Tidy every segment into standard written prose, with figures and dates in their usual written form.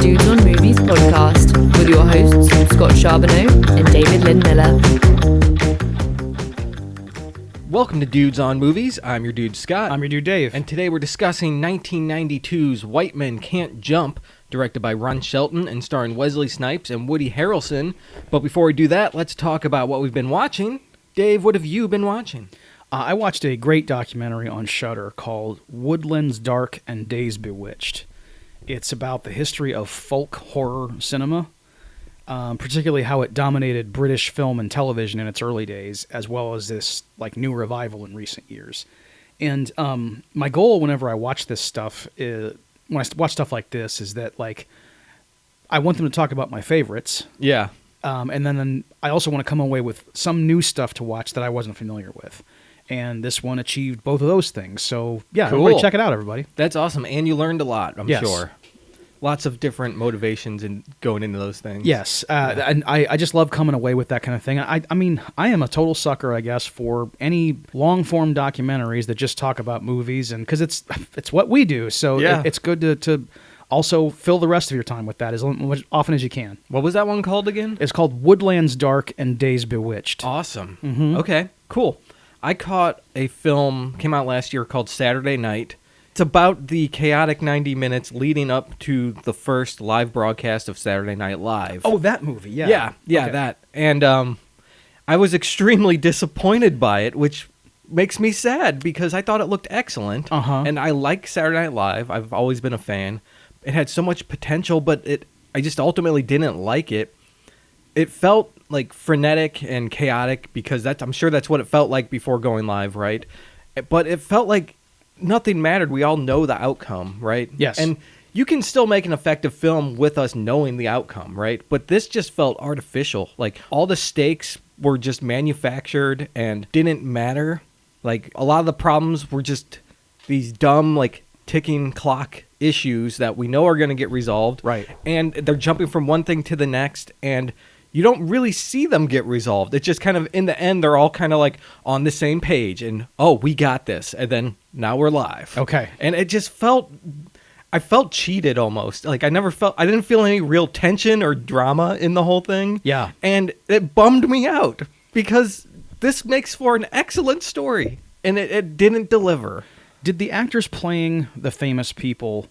Dudes on Movies podcast with your hosts Scott Charboneau and David Lynn Miller. Welcome to Dudes on Movies. I'm your dude Scott. I'm your dude Dave. And today we're discussing 1992's White Men Can't Jump, directed by Ron Shelton and starring Wesley Snipes and Woody Harrelson. But before we do that, let's talk about what we've been watching. Dave, what have you been watching? I watched a great documentary on Shudder called Woodlands, Dark and Days Bewitched. It's about the history of folk horror cinema, particularly how it dominated British film and television in its early days, as well as this new revival in recent years. And my goal whenever I watch this stuff, when I watch stuff like this, is that I want them to talk about my favorites. Yeah. And then I also want to come away with some new stuff to watch that I wasn't familiar with. And this one achieved both of those things. So, yeah, cool. Everybody check it out, everybody. That's awesome. And you learned a lot, I'm Yes. sure. Lots of different motivations in going into those things. Yes. And I just love coming away with that kind of thing. I mean, I am a total sucker, I guess, for any long-form documentaries that just talk about movies, and because it's what we do. So yeah. It's good to also fill the rest of your time with that as often as you can. What was that one called again? It's called Woodlands, Dark and Days Bewitched. Awesome. Mm-hmm. Okay, cool. I caught a film, came out last year, called Saturday Night. It's about the chaotic 90 minutes leading up to the first live broadcast of Saturday Night Live. Oh, that movie, yeah. Yeah, Okay. that. And I was extremely disappointed by it, which makes me sad because I thought it looked excellent. Uh-huh. And I like Saturday Night Live. I've always been a fan. It had so much potential, but I just ultimately didn't like it. It felt frenetic and chaotic because I'm sure that's what it felt like before going live, right? But it felt like nothing mattered. We all know the outcome, right? Yes. And you can still make an effective film with us knowing the outcome, right? But this just felt artificial. All the stakes were just manufactured and didn't matter. A lot of the problems were just these dumb, ticking clock issues that we know are going to get resolved. Right. And they're jumping from one thing to the next, and you don't really see them get resolved. It's just kind of, in the end, they're all kind of on the same page, and, oh, we got this, and then now we're live. Okay. And it just I felt cheated almost. I didn't feel any real tension or drama in the whole thing. Yeah. And it bummed me out because this makes for an excellent story, and it didn't deliver. Did the actors playing the famous people,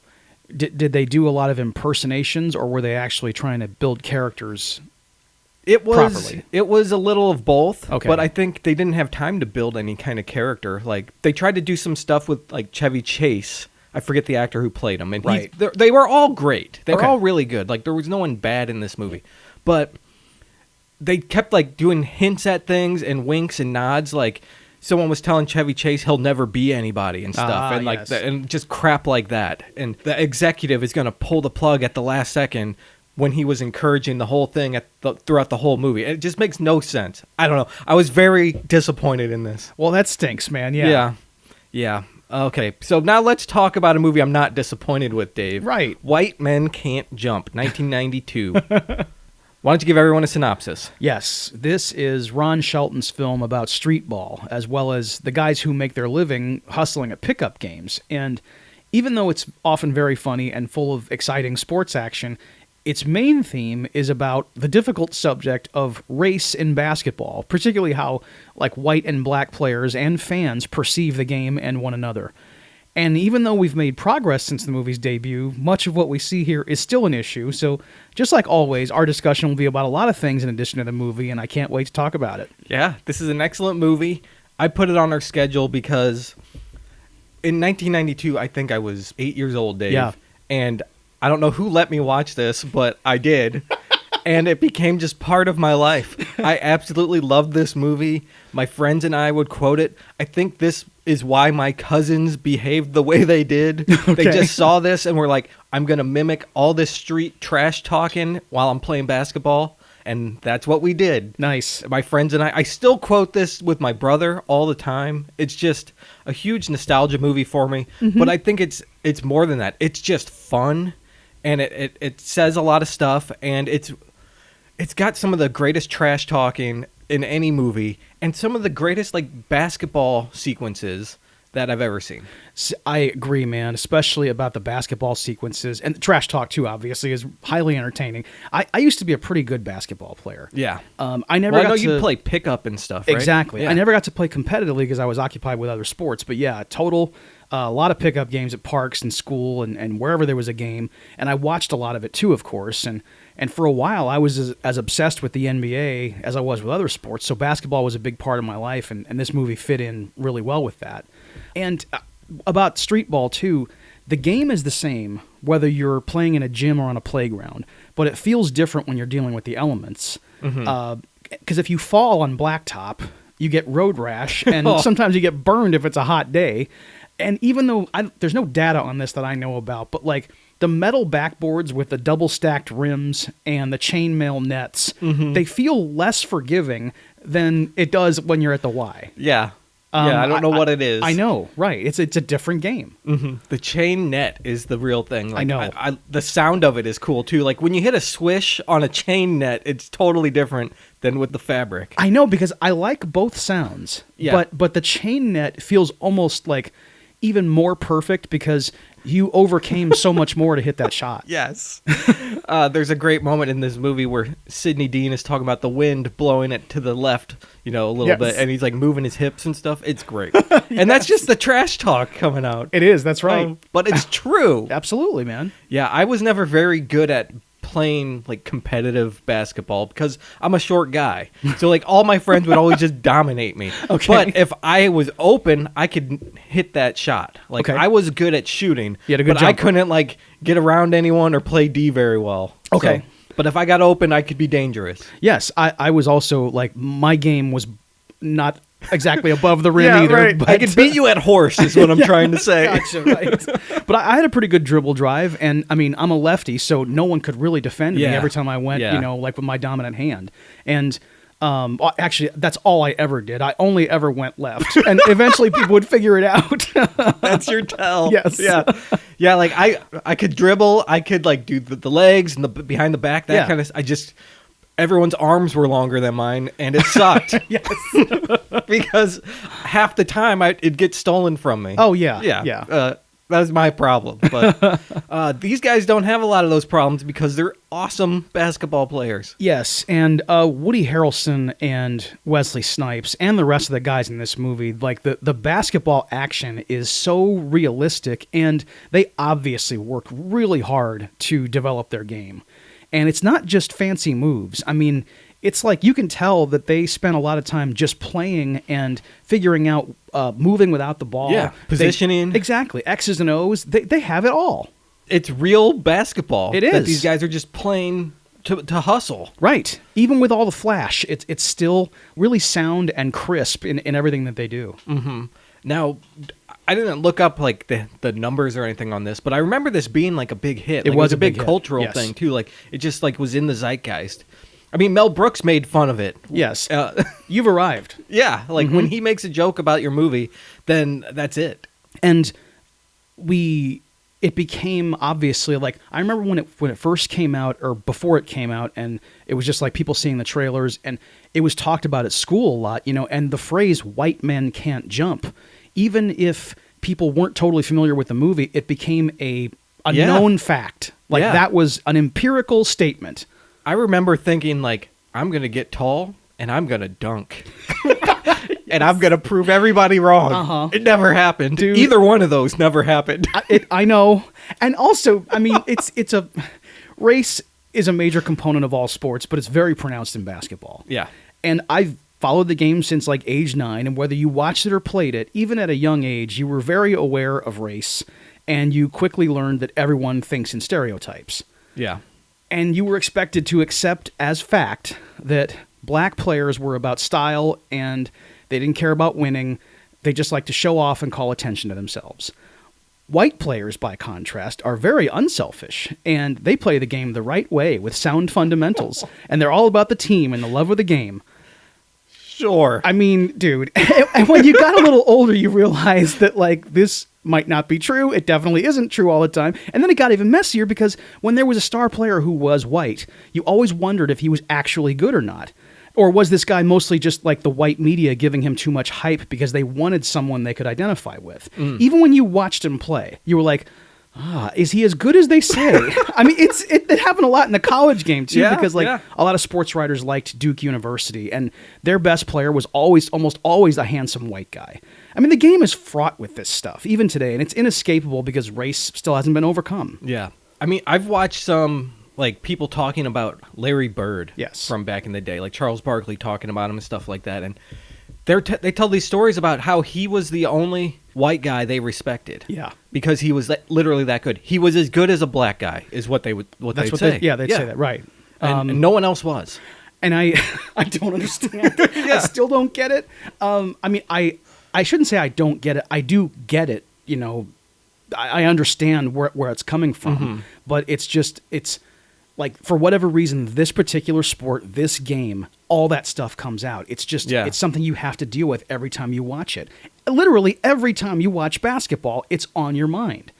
did they do a lot of impersonations, or were they actually trying to build characters properly? It was a little of both, okay. But I think they didn't have time to build any kind of character. They tried to do some stuff with Chevy Chase. I forget the actor who played him, and right. they were all great. They were Okay. all really good. There was no one bad in this movie, but they kept doing hints at things and winks and nods. Someone was telling Chevy Chase he'll never be anybody and stuff, and yes. and just crap like that. And the executive is going to pull the plug at the last second when he was encouraging the whole thing throughout the whole movie. It just makes no sense. I don't know. I was very disappointed in this. Well, that stinks, man. Yeah. Yeah. Okay, so now let's talk about a movie I'm not disappointed with, Dave. Right. White Men Can't Jump, 1992. Why don't you give everyone a synopsis? Yes, this is Ron Shelton's film about street ball, as well as the guys who make their living hustling at pickup games. And even though it's often very funny and full of exciting sports action, its main theme is about the difficult subject of race in basketball, particularly how white and black players and fans perceive the game and one another. And even though we've made progress since the movie's debut, much of what we see here is still an issue. So just like always, our discussion will be about a lot of things in addition to the movie, and I can't wait to talk about it. Yeah, this is an excellent movie. I put it on our schedule because in 1992, I think I was 8 years old, Dave. Yeah. And I don't know who let me watch this, but I did. And it became just part of my life. I absolutely loved this movie. My friends and I would quote it. I think this is why my cousins behaved the way they did. Okay. They just saw this and were like, I'm going to mimic all this street trash talking while I'm playing basketball. And that's what we did. Nice. My friends and I still quote this with my brother all the time. It's just a huge nostalgia movie for me. Mm-hmm. But I think it's more than that. It's just fun. And it says a lot of stuff. And it's got some of the greatest trash talking in any movie, and some of the greatest basketball sequences that I've ever seen. I agree, man, especially about the basketball sequences. And the trash talk, too, obviously, is highly entertaining. I used to be a pretty good basketball player. Yeah. I never Well, I got know to you play pickup and stuff, right? Exactly. Yeah. I never got to play competitively because I was occupied with other sports. But yeah, total, a lot of pickup games at parks and school and wherever there was a game. And I watched a lot of it, too, of course. And for a while, I was as obsessed with the NBA as I was with other sports. So basketball was a big part of my life, and this movie fit in really well with that. And about street ball, too, the game is the same whether you're playing in a gym or on a playground, but it feels different when you're dealing with the elements. Because if you fall on blacktop, you get road rash, and sometimes you get burned if it's a hot day. And even though there's no data on this that I know about, but like the metal backboards with the double stacked rims and the chainmail nets, they feel less forgiving than it does when you're at the Y. Yeah. I don't know what it is. I know, right? It's a different game. The chain net is the real thing. Like, I know. The sound of it is cool too. Like when you hit a swish on a chain net, it's totally different than with the fabric. I know, because I like both sounds. Yeah. But the chain net feels almost like even more perfect because you overcame so much more to hit that shot. Yes. There's a great moment in this movie where Sidney Dean is talking about the wind blowing it to the left, a little Yes. bit, and he's like moving his hips and stuff. It's great. And that's just the trash talk coming out. It is, that's right. But it's true. Absolutely, man. Yeah, I was never very good at playing like competitive basketball because I'm a short guy. So like all my friends would always just dominate me. Okay. But if I was open, I could hit that shot. Like Okay. I was good at shooting. You had a good but I jumper. couldn't like get around anyone or play D very well. Okay. So, but if I got open, I could be dangerous. Yes, I was also like, my game was not exactly above the rim Yeah, either. right. But I could beat you at horse is what I'm trying to say. Gotcha, right. But I had a pretty good dribble drive, and I mean, I'm a lefty, so no one could really defend me Yeah. every time I went, Yeah. like with my dominant hand. And actually, that's all I ever did. I only ever went left, and eventually people would figure it out. That's your tell. Yes. Yeah. Yeah. Like I could dribble. I could like do the legs and the behind the back. That Yeah. kind of. Everyone's arms were longer than mine, and it sucked. Yes. Because half the time it'd get stolen from me. Oh yeah. Yeah. Yeah. That was my problem. But these guys don't have a lot of those problems because they're awesome basketball players. Yes, and Woody Harrelson and Wesley Snipes and the rest of the guys in this movie, like the basketball action is so realistic, and they obviously worked really hard to develop their game. And it's not just fancy moves. I mean, it's like you can tell that they spent a lot of time just playing and figuring out moving without the ball. Yeah, positioning. Exactly. X's and O's. They have it all. It's real basketball. It That is. these guys are just playing to hustle. Right. Even with all the flash, it's still really sound and crisp in everything that they do. Now, I didn't look up like the numbers or anything on this, but I remember this being like a big hit. It Like, was a a big big hit, cultural yes. thing too. Like it just like was in the zeitgeist. I mean, Mel Brooks made fun of it. Yes. You've arrived. Yeah, like when he makes a joke about your movie, then that's it. And it became obviously like, I remember when it first came out, or before it came out, and it was just like people seeing the trailers, and it was talked about at school a lot, and the phrase "white men can't jump," even if people weren't totally familiar with the movie, it became a Yeah. known fact. Like Yeah. that was an empirical statement. I remember thinking like, I'm gonna get tall and I'm gonna dunk. And I'm gonna prove everybody wrong. Uh-huh. It never happened. Dude. Either one of those never happened. I know. And also, I mean, it's a race is a major component of all sports, but it's very pronounced in basketball. Yeah. And I've followed the game since like age 9, and whether you watched it or played it, even at a young age, you were very aware of race, and you quickly learned that everyone thinks in stereotypes. Yeah. And you were expected to accept as fact that black players were about style and they didn't care about winning. They just like to show off and call attention to themselves. White players, by contrast, are very unselfish, and they play the game the right way with sound fundamentals, and they're all about the team and the love of the game. Sure. I mean, dude, and when you got a little older, you realized that, like, this might not be true. It definitely isn't true all the time. And then it got even messier because when there was a star player who was white, you always wondered if he was actually good or not. Or was this guy mostly just like the white media giving him too much hype because they wanted someone they could identify with? Even when you watched him play, you were like, is he as good as they say? I mean, it happened a lot in the college game too, because a lot of sports writers liked Duke University, and their best player was almost always a handsome white guy. I mean, the game is fraught with this stuff even today, and it's inescapable because race still hasn't been overcome. Yeah, I mean, I've watched some like people talking about Larry Bird, from back in the day, like Charles Barkley talking about him and stuff like that, and they tell these stories about how he was the only white guy they respected. Yeah, because he was literally that good. He was as good as a black guy, is what they'd say. They'd say that, right? And no one else was. And I don't understand. I still don't get it. I mean, I shouldn't say I don't get it. I do get it. You know, I understand where it's coming from, but it's like, for whatever reason, this particular sport, this game, all that stuff comes out. It's just, it's something you have to deal with every time you watch it. Literally every time you watch basketball, it's on your mind.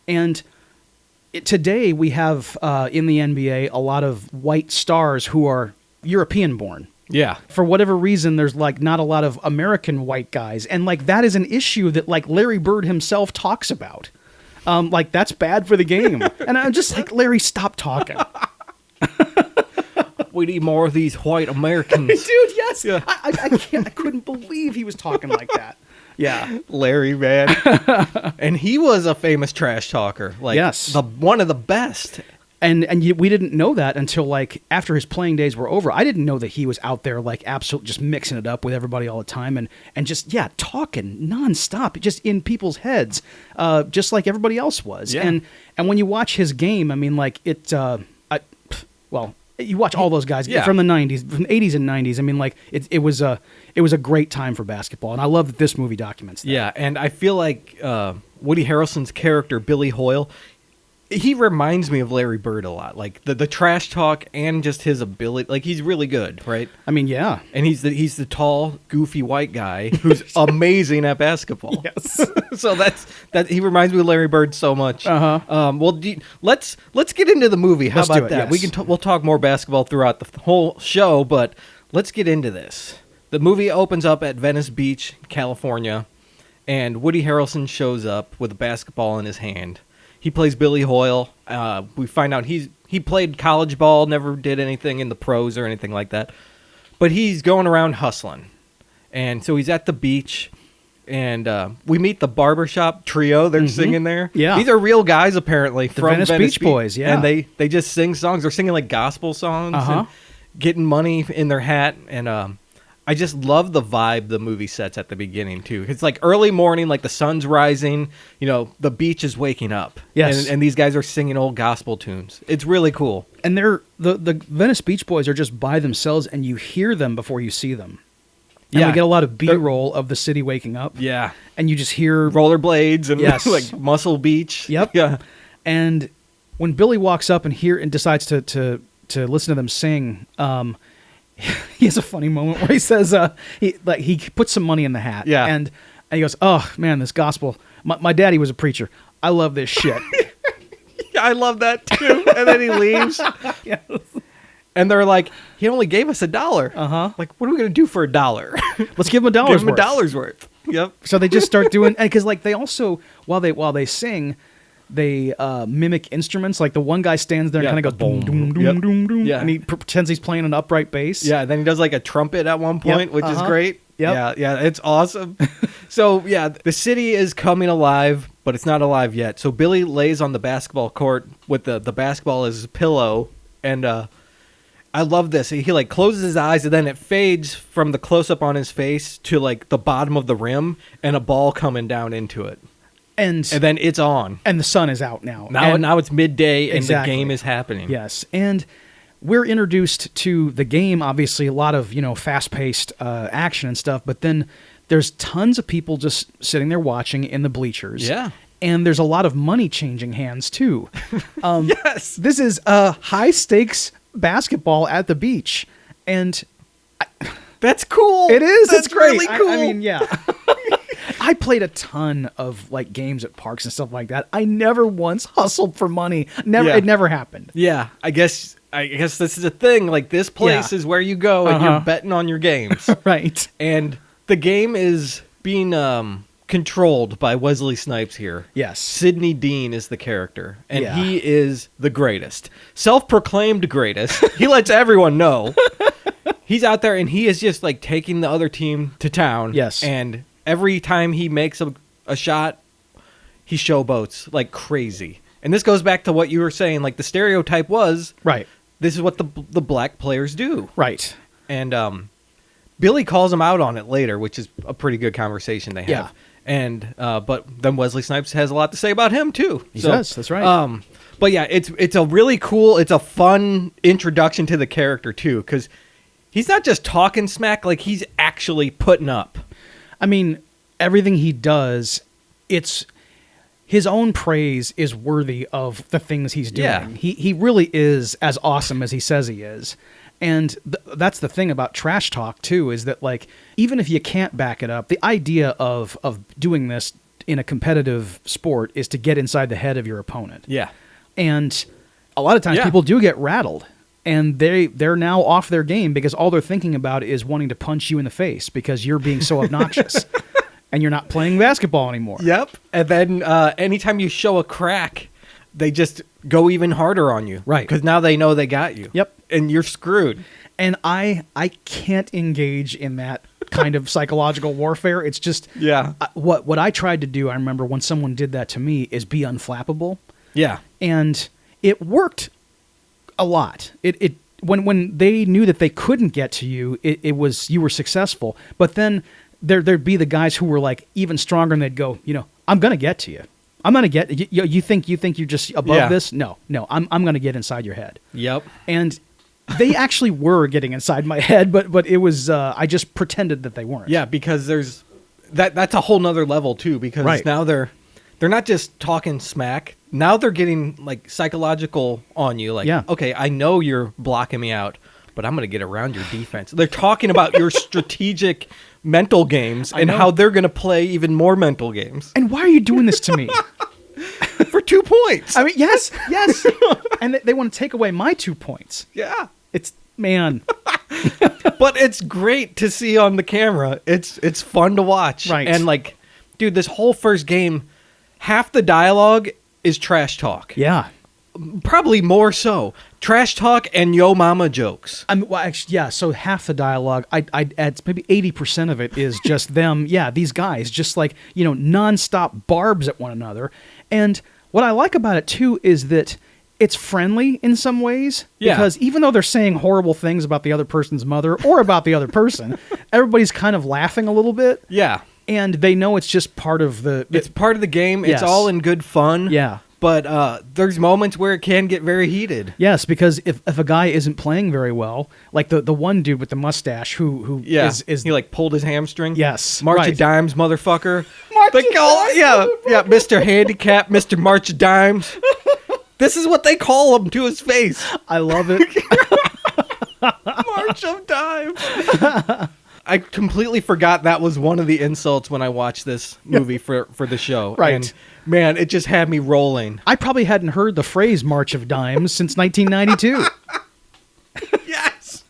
And today we have, in the NBA, a lot of white stars who are European born. Yeah. For whatever reason, there's like not a lot of American white guys. And like, that is an issue that like Larry Bird himself talks about. Like, that's bad for the game. And I'm just like, Larry, stop talking. We need more of these white Americans. Dude, yes. Yeah. I couldn't believe he was talking like that. Yeah. Larry, man. And he was a famous trash talker. Like, one of the best. And we didn't know that until like after his playing days were over. I didn't know that he was out there like absolutely just mixing it up with everybody all the time and just talking nonstop, just in people's heads, just like everybody else was. Yeah. And when you watch his game, I mean, like you watch all those guys from the 90s, from the 80s and 90s. I mean, like it was a great time for basketball, and I love that this movie documents that. Yeah, and I feel like Woody Harrelson's character Billy Hoyle, he reminds me of Larry Bird a lot, like the trash talk and just his ability. Like, he's really good, right? I mean, yeah. And he's the tall, goofy white guy who's amazing at basketball. Yes. So that he reminds me of Larry Bird so much. Well, let's get into the movie. How about that? Yes. We'll talk more basketball throughout the whole show, but let's get into this. The movie opens up at Venice Beach, California, and Woody Harrelson shows up with a basketball in his hand. He plays Billy Hoyle. We find out he played college ball, never did anything in the pros or anything like that. But he's going around hustling. And so he's at the beach, and we meet the barbershop trio. They're singing there. Yeah. These are real guys, apparently, from Venice Beach Boys, yeah. And they just sing songs. They're singing, like, gospel songs and getting money in their hat. And I just love the vibe the movie sets at the beginning, too. It's like early morning, like the sun's rising, the beach is waking up. Yes. And these guys are singing old gospel tunes. It's really cool. And the Venice Beach Boys are just by themselves, and you hear them before you see them. And we get a lot of B-roll of the city waking up. Yeah. And you just hear rollerblades and like Muscle Beach. Yep. Yeah. And when Billy walks up and decides to listen to them sing, he has a funny moment where he says he puts some money in the hat. Yeah. And he goes, "Oh man, this gospel. My daddy was a preacher. I love this shit." Yeah, I love that too. And then he leaves. Yes. And they're like, "He only gave us $1." Like, what are we gonna do for $1? Let's give him $1. Give him $1 worth. Yep. So they just start doing, because like they also while they sing, they mimic instruments. Like the one guy stands there and kind of goes boom, doom, doom, doom, doom, and he pretends he's playing an upright bass. Yeah, then he does like a trumpet at one point, which is great. Yep. Yeah, it's awesome. So yeah, the city is coming alive, but it's not alive yet. So Billy lays on the basketball court with the basketball as his pillow, and I love this. He like closes his eyes, and then it fades from the close up on his face to like the bottom of the rim and a ball coming down into it. And then it's on. And the sun is out now. Now it's midday and the game is happening. Yes. And we're introduced to the game, obviously, a lot of, fast-paced action and stuff, but then there's tons of people just sitting there watching in the bleachers. Yeah. And there's a lot of money changing hands, too. Yes. This is high-stakes basketball at the beach. And that's cool. It is. That's it's great. Really cool. I mean, yeah. I played a ton of like games at parks and stuff like that. I never once hustled for money. Never, Yeah. It never happened. Yeah, I guess this is a thing. Like, this place is where you go and you're betting on your games. Right. And the game is being controlled by Wesley Snipes here. Yes. Sidney Dean is the character, and Yeah. he is the greatest. Self-proclaimed greatest. He lets everyone know. He's out there, and he is just, like, taking the other team to town. Yes. And every time he makes a shot, he showboats like crazy. And this goes back to what you were saying. Like, the stereotype was, Right. this is what the black players do. Right. And Billy calls him out on it later, which is a pretty good conversation they have. Yeah. And but then Wesley Snipes has a lot to say about him too. He does. That's right. But yeah, it's a really cool, it's a fun introduction to the character too, because he's not just talking smack, like he's actually putting up. I mean, everything he does, it's his own praise is worthy of the things he's doing. Yeah. He really is as awesome as he says he is. And that's the thing about trash talk too, is that like, even if you can't back it up, the idea of doing this in a competitive sport is to get inside the head of your opponent. Yeah. And a lot of times people do get rattled, and they're now off their game because all they're thinking about is wanting to punch you in the face because you're being so obnoxious and you're not playing basketball anymore. Yep. And then anytime you show a crack, they just go even harder on you. Right. Because now they know they got you. Yep. And you're screwed. And I can't engage in that kind of psychological warfare. It's just what I tried to do, I remember when someone did that to me, is be unflappable. Yeah. And it worked a lot. It when they knew that they couldn't get to you, it was, you were successful. But then there'd be the guys who were like even stronger, and they'd go, I'm gonna get to you. I'm gonna get you. Think you're just above this? No. I'm gonna get inside your head. Yep. And they actually were getting inside my head, but it was I just pretended that they weren't. Yeah, because there's that's a whole nother level too, because now they're not just talking smack. Now they're getting like psychological on you. Like, okay, I know you're blocking me out, but I'm going to get around your defense. They're talking about your strategic mental games and how they're going to play even more mental games. And why are you doing this to me? For 2 points. I mean, yes. And they want to take away my 2 points. Yeah. It's, man. But it's great to see on the camera. It's fun to watch. Right. And like, dude, this whole first game, half the dialogue is trash talk. Yeah. Probably more so. Trash talk and yo mama jokes. Well, actually, yeah, so half the dialogue, I'd add maybe 80% of it is just them, these guys, just like, nonstop barbs at one another. And what I like about it, too, is that it's friendly in some ways. Yeah. Because even though they're saying horrible things about the other person's mother or about the other person, everybody's kind of laughing a little bit. Yeah. And they know it's just part of it's part of the game. Yes. It's all in good fun. Yeah. But there's moments where it can get very heated. Yes, because if a guy isn't playing very well, like the one dude with the mustache who is he like pulled his hamstring. Yes, March right. of Dimes, motherfucker. March they of call Dimes, Mr. Handicap, Mr. March of Dimes. This is what they call him to his face. I love it. March of Dimes. I completely forgot that was one of the insults when I watched this movie for the show. Right. And man, it just had me rolling. I probably hadn't heard the phrase March of Dimes since 1992. Yes.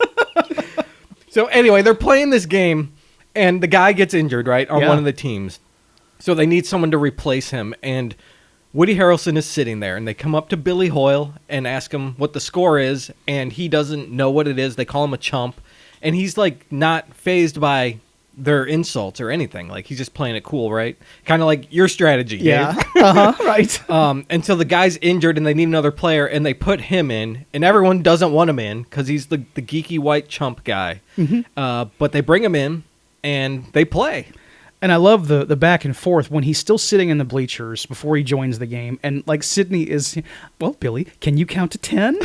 So anyway, they're playing this game, and the guy gets injured, right, on one of the teams. So they need someone to replace him, and Woody Harrelson is sitting there, and they come up to Billy Hoyle and ask him what the score is, and he doesn't know what it is. They call him a chump, and he's like not fazed by their insults or anything. Like, he's just playing it cool, right? Kind of like your strategy, Dave. Right. And so the guy's injured, and they need another player, and they put him in, and everyone doesn't want him in because he's the geeky white chump guy. Mm-hmm. But they bring him in, and they play. And I love the back and forth when he's still sitting in the bleachers before he joins the game. And like Sydney is, well, Billy, can you count to 10?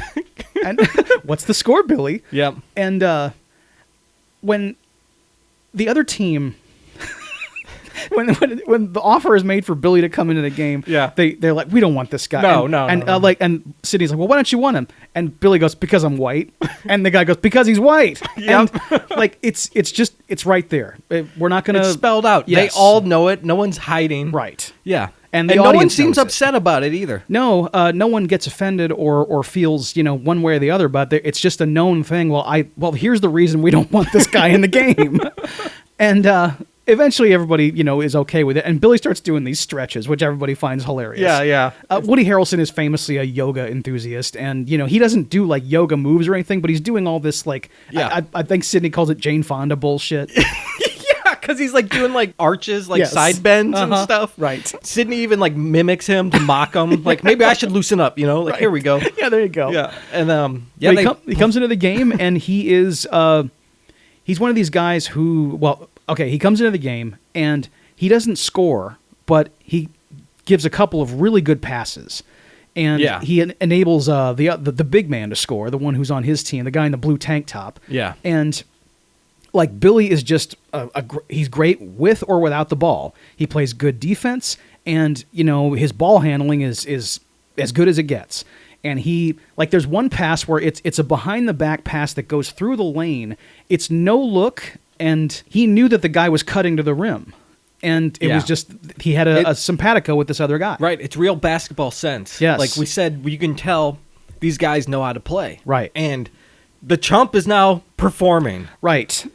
And what's the score, Billy? Yep. And when the other team, when the offer is made for Billy to come into the game, they're like, we don't want this guy. No. And Sidney's like, well, why don't you want him? And Billy goes, because I'm white. And the guy goes, because he's white. And like it's right there. We're not gonna. It's spelled out. Yes. They all know it. No one's hiding. Right. Yeah. And no one audience seems knows it. upset about it either. No, no one gets offended or feels one way or the other. But it's just a known thing. Well, here's the reason we don't want this guy in the game. And eventually, everybody is okay with it. And Billy starts doing these stretches, which everybody finds hilarious. Yeah. Woody Harrelson is famously a yoga enthusiast, and he doesn't do like yoga moves or anything, but he's doing all this like I think Sidney calls it Jane Fonda bullshit. Because he's like doing like arches, like side bends and stuff. Right. Sidney even like mimics him to mock him. Like, maybe I should loosen up, Like, here we go. Yeah, there you go. Yeah. And he comes into the game and he is he's one of these guys who he comes into the game and he doesn't score, but he gives a couple of really good passes. And he enables the big man to score, the one who's on his team, the guy in the blue tank top. Yeah. And like Billy is just he's great with or without the ball. He plays good defense, and his ball handling is as good as it gets. And he there's one pass where it's a behind the back pass that goes through the lane. It's no look, and he knew that the guy was cutting to the rim. And it was just he had a simpatico with this other guy. Right, it's real basketball sense. Yes. Like we said, you can tell these guys know how to play. Right. And the chump is now performing. Right.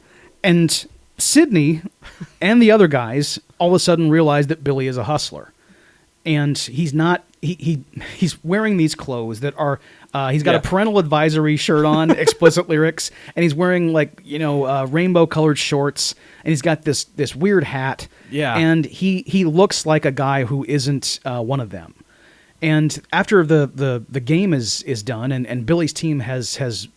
And Sidney and the other guys all of a sudden realize that Billy is a hustler. And he's not he's wearing these clothes that are he's got a parental advisory shirt on, explicit lyrics, and he's wearing rainbow colored shorts, and he's got this weird hat. Yeah. And he looks like a guy who isn't one of them. And after the game is done and Billy's team has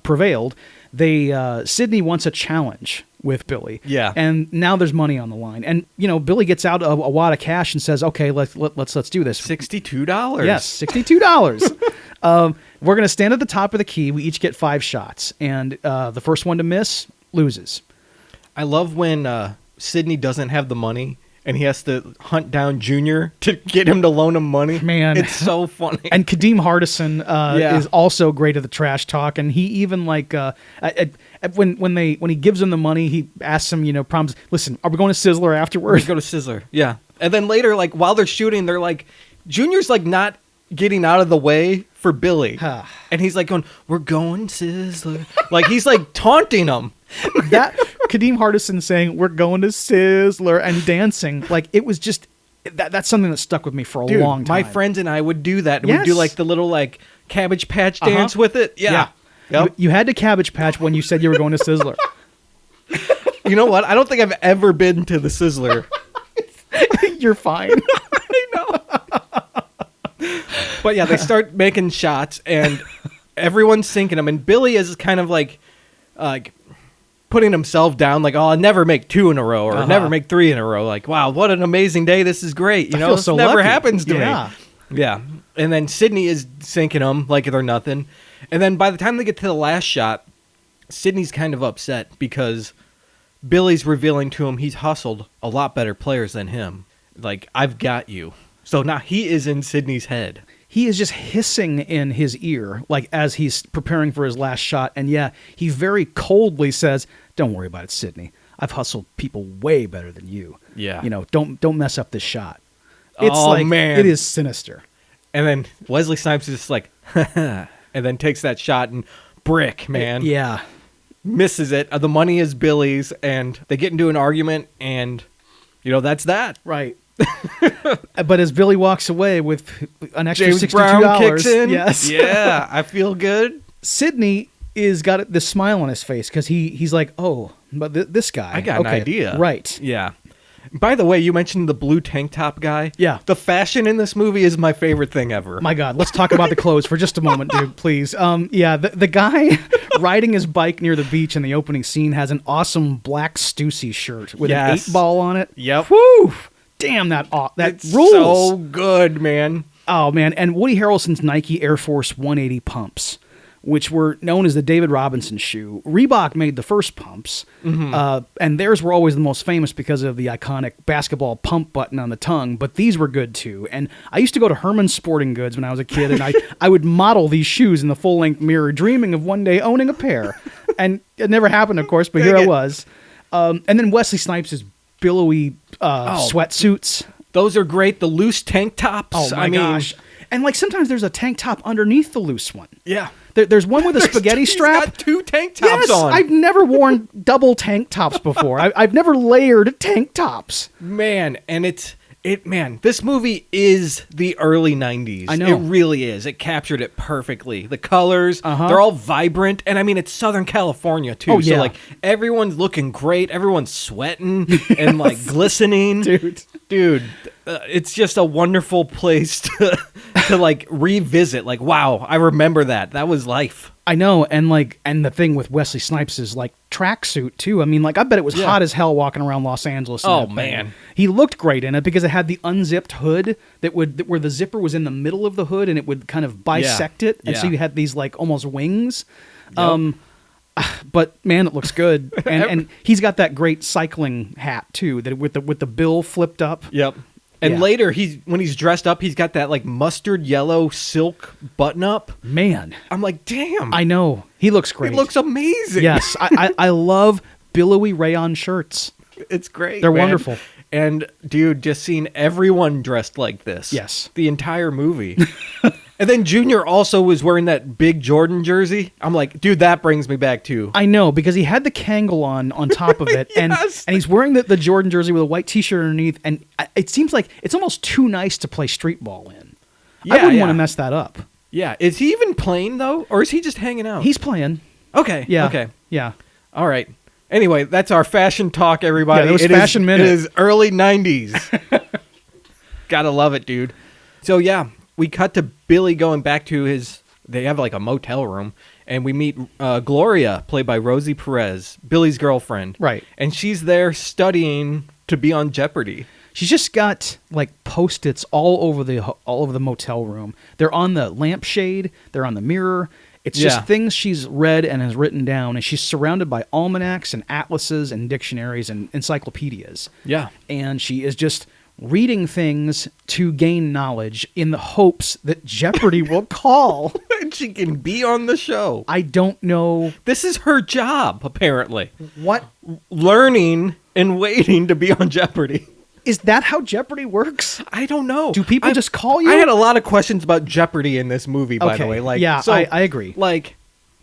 prevailed, Sidney wants a challenge with Billy. Yeah. And now there's money on the line. And Billy gets out a wad of cash and says, "Okay, let's do this." $62. Yes, $62. We're going to stand at the top of the key. We each get 5 shots, and the first one to miss loses. I love when Sidney doesn't have the money and he has to hunt down Junior to get him to loan him money. Man, it's so funny. And Kadeem Hardison is also great at the trash talk, and he even when he gives him the money, he asks him, promise, listen, are we going to Sizzler afterwards? We go to Sizzler, yeah. And then later, while they're shooting, they're like, Junior's not getting out of the way for Billy, and he's going, "We're going Sizzler," he's taunting him. That Kadeem Hardison saying "We're going to Sizzler" and dancing, it was just that's something that stuck with me for a long time. My friends and I would do that. We'd do the little Cabbage Patch dance with it. Yeah. Yep. You had to Cabbage Patch when you said you were going to Sizzler. You know what? I don't think I've ever been to the Sizzler. You're fine. I know. But yeah, they start making shots and everyone's sinking them, and Billy is kind of putting himself down, I'll never make 2 in a row or never make 3 in a row. Wow, what an amazing day! This is great. This so never lucky. happens to me. Yeah, and then Sidney is sinking them like they're nothing, and then by the time they get to the last shot, Sidney's kind of upset because Billy's revealing to him he's hustled a lot better players than him. I've got you. So now he is in Sidney's head. He is just hissing in his ear, as he's preparing for his last shot. And he very coldly says, "Don't worry about it, Sidney. I've hustled people way better than you. Yeah. Don't mess up this shot." It's man. It is sinister. And then Wesley Snipes is just and then takes that shot and brick, man. Yeah. Misses it. The money is Billy's, and they get into an argument, and, that's that. Right. But as Billy walks away with an extra James $62, Brown kicks in. Yes. Yeah, I feel good. Sidney is got this smile on his face because he's like, "Oh, but this guy, I got an idea." Right. Yeah. By the way, you mentioned the blue tank top guy. Yeah. The fashion in this movie is my favorite thing ever. My God, let's talk about the clothes for just a moment, dude, please. The guy riding his bike near the beach in the opening scene has an awesome black Stussy shirt with an 8-ball on it. Yep. Woo! Damn, that it's rules. So good, man. Oh, man. And Woody Harrelson's Nike Air Force 180 pumps which were known as the David Robinson shoe. Reebok made the first pumps, and theirs were always the most famous because of the iconic basketball pump button on the tongue, but these were good too. And I used to go to Herman's Sporting Goods when I was a kid, and I would model these shoes in the full-length mirror, dreaming of one day owning a pair. And it never happened, of course, but here I was. And then Wesley Snipes' billowy sweatsuits. Those are great. The loose tank tops. Oh, my gosh. And, like, sometimes there's a tank top underneath the loose one. Yeah. There's one with a spaghetti strap. He's got 2 tank tops on. I've never worn double tank tops before. I've never layered tank tops. Man, and this movie is the early 90s. I know. It really is. It captured it perfectly. The colors, they're all vibrant. And I mean, it's Southern California, too. Oh, yeah. So, like, everyone's looking great. Everyone's sweating and, like, glistening. Dude, it's just a wonderful place to like, revisit. Like, wow, I remember that. That was life. I know, and the thing with Wesley Snipes is like tracksuit too. I mean, like I bet it was hot as hell walking around Los Angeles. Oh man, he looked great in it because it had the unzipped hood where the zipper was in the middle of the hood and it would kind of bisect it, and so you had these like almost wings. Yep. But man, it looks good, and he's got that great cycling hat too, that with the bill flipped up. Yep. And later, when he's dressed up, he's got that like mustard yellow silk button up. Man, I'm like, damn. I know, he looks great. He looks amazing. Yes, I love billowy rayon shirts. It's great. They're wonderful. And dude, just seeing everyone dressed like this. Yes, the entire movie. And then Junior also was wearing that big Jordan jersey. I'm like, dude, that brings me back too. I know, because he had the Kangol on top of it, Yes. and he's wearing the Jordan jersey with a white T-shirt underneath, and it seems like it's almost too nice to play street ball in. I wouldn't want to mess that up. Yeah, is he even playing though, or is he just hanging out? He's playing. Okay. Yeah. Okay. Yeah. All right. Anyway, that's our fashion talk, everybody. Yeah, it was Fashion Minute. It is early 90s. Gotta love it, dude. So yeah, we cut to Billy going back to they have like a motel room, and we meet Gloria, played by Rosie Perez, Billy's girlfriend. Right. And she's there studying to be on Jeopardy. She's just got like Post-its all over the motel room. They're on the lampshade. They're on the mirror. It's just things she's read and has written down, and she's surrounded by almanacs and atlases and dictionaries and encyclopedias. Yeah. And she is just reading things to gain knowledge in the hopes that Jeopardy will call. And she can be on the show. I don't know. This is her job, apparently. What? Learning and waiting to be on Jeopardy. Is that how Jeopardy works? I don't know. Do people just call you? I had a lot of questions about Jeopardy in this movie, by the way. Like, yeah, so, I agree. Like,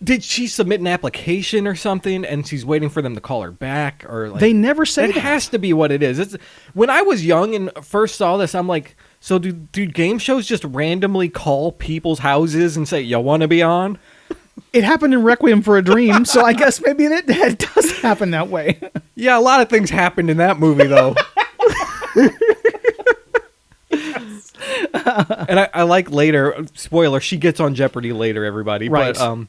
did she submit an application or something, and she's waiting for them to call her back? Or like, they never say it has to be what it is. When I was young and first saw this, I'm like, so do game shows just randomly call people's houses and say, you want to be on? It happened in Requiem for a Dream, so I guess maybe it does happen that way. Yeah, a lot of things happened in that movie, though. And I like later, spoiler, she gets on Jeopardy later, everybody. Right. But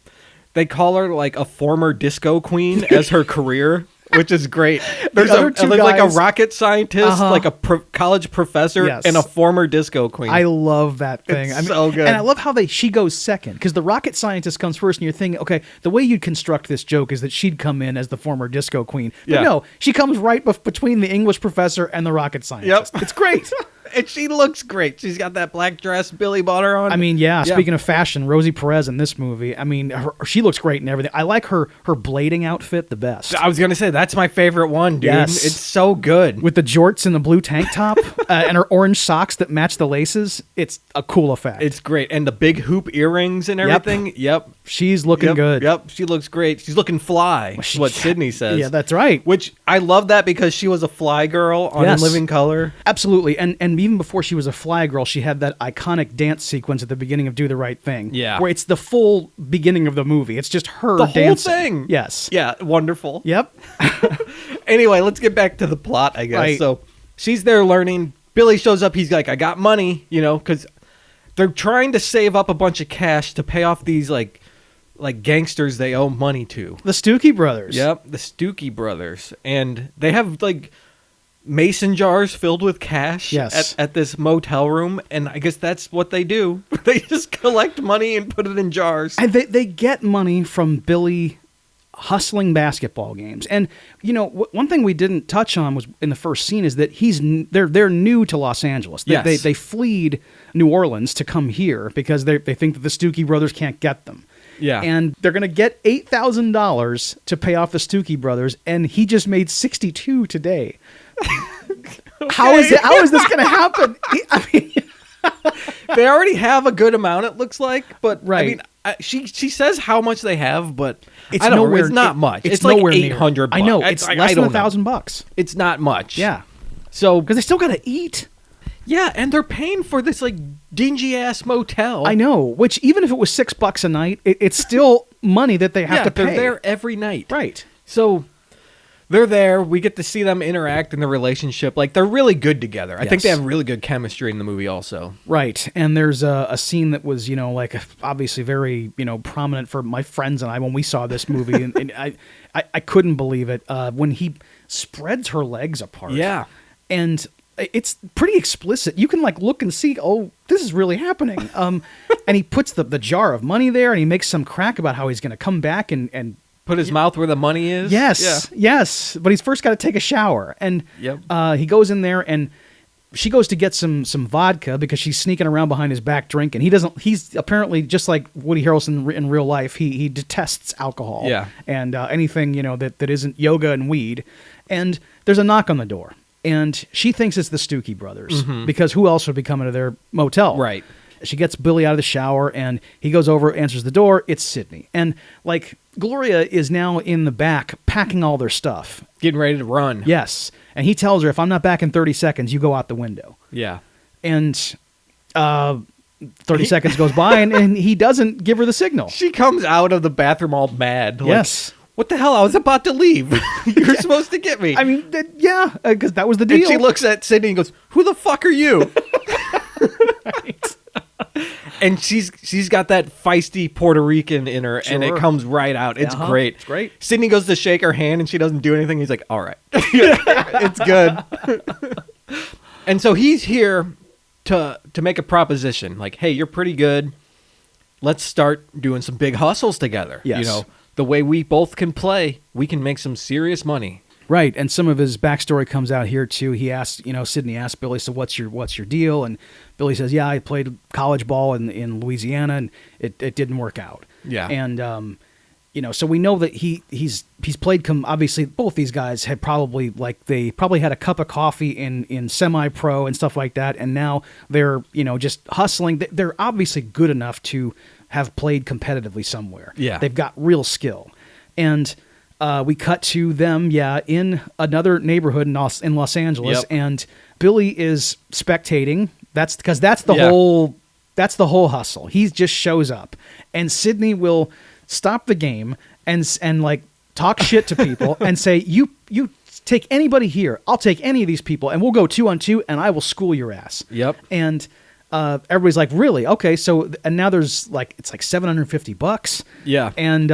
they call her like a former disco queen as her career, which is great. There's like a rocket scientist, like a college professor, and a former disco queen. I love that thing. It's so good. And I love how she goes second, because the rocket scientist comes first, and you're thinking, okay, the way you'd construct this joke is that she'd come in as the former disco queen. But no, she comes right between the English professor and the rocket scientist. It's great. And she looks great. She's got that black dress Billy bought her on. I mean, speaking of fashion, Rosie Perez in this movie, I mean, she looks great and everything. I like her blading outfit the best. I was going to say, that's my favorite one, dude. Yes. It's so good. With the jorts and the blue tank top and her orange socks that match the laces, it's a cool effect. It's great. And the big hoop earrings and everything. Yep. She's looking good. Yep. She looks great. She's looking fly, is what Sydney says. Yeah, that's right. Which I love that, because she was a fly girl on In Living Color. Absolutely. And even before she was a fly girl, she had that iconic dance sequence at the beginning of Do the Right Thing. Yeah. Where it's the full beginning of the movie. It's just her dancing. The whole thing. Yes. Yeah, wonderful. Yep. Anyway, let's get back to the plot, I guess. Right. So she's there learning. Billy shows up. He's like, I got money, because they're trying to save up a bunch of cash to pay off these like gangsters they owe money to. The Stookie Brothers. Yep, the Stookie Brothers. And they have like mason jars filled with cash Yes. at this motel room, and I guess that's what they do. They just collect money and put it in jars. And they get money from Billy hustling basketball games. And, you know, one thing we didn't touch on was in the first scene is that they're new to Los Angeles. Yes. They fleed New Orleans to come here because they think that the Stuckey brothers can't get them. Yeah. And they're going to get $8,000 to pay off the Stuckey brothers, and he just made 62 today. How is this going to happen? I mean, They already have a good amount, it looks like, but Right. I mean, she says how much they have, but it's I don't know. nowhere. It's not much. It's like nowhere near. $800. I know. It's less than don't know. $1,000. It's not much. Yeah, So because they still got to eat. yeah, and they're paying for this like dingy ass motel. I know. Which even if it was $6 a night, it's still money that they have to pay. They're there every night. Right. So they're there. We get to see them interact in the relationship. Like, they're really good together. I think Yes. they have really good chemistry in the movie also. Right. And there's a scene that was, you know, like obviously very, you know, prominent for my friends and I when we saw this movie. and I couldn't believe it when he spreads her legs apart. Yeah. And it's pretty explicit. You can like look and see, oh, this is really happening. And he puts the jar of money there and he makes some crack about how he's going to come back and Put his mouth where the money is. Yes. But he's first got to take a shower. And Yep. he goes in there and she goes to get some vodka because she's sneaking around behind his back drinking. He's apparently just like Woody Harrelson in real life. He detests alcohol. Yeah. And anything, you know, that isn't yoga and weed. And there's a knock on the door. And she thinks it's the Stuckey brothers because who else would be coming to their motel? Right. She gets Billy out of the shower and he goes over, answers the door. It's Sydney. And like Gloria is now in the back packing all their stuff. Getting ready to run. Yes. And he tells her, if I'm not back in 30 seconds, you go out the window. Yeah. And 30 seconds goes by and he doesn't give her the signal. She comes out of the bathroom all mad. Like, Yes. What the hell? I was about to leave. You're supposed to get me. I mean, yeah, because that was the deal. and she looks at Sydney and goes, "Who the fuck are you?" And she's got that feisty Puerto Rican in her, and it Sure. comes right out. It's great. It's great. Sydney goes to shake her hand, and she doesn't do anything. He's like, "All right, it's good." And so he's here to make a proposition, like, "Hey, you're pretty good. Let's start doing some big hustles together. Yes. You know, the way we both can play, we can make some serious money." Right, and some of his backstory comes out here too. He asks, you know, Sydney asks Billy, "So what's your deal?" And Billy says, "Yeah, I played college ball in Louisiana, and it didn't work out." Yeah. And you know, so we know that he's played. Obviously, both these guys had probably had a cup of coffee in semi-pro and stuff like that, and now they're, you know, just hustling. They're obviously good enough to have played competitively somewhere. Yeah. They've got real skill, and. We cut to them, in another neighborhood in Los Angeles, Yep. and Billy is spectating. That's the Yeah. whole hustle. He just shows up, and Sydney will stop the game and like talk shit to people and say, "You take anybody here. I'll take any of these people, and we'll go 2-on-2, and I will school your ass." Yep. And everybody's like, "Really? Okay." So and now there's like it's like $750. Yeah. And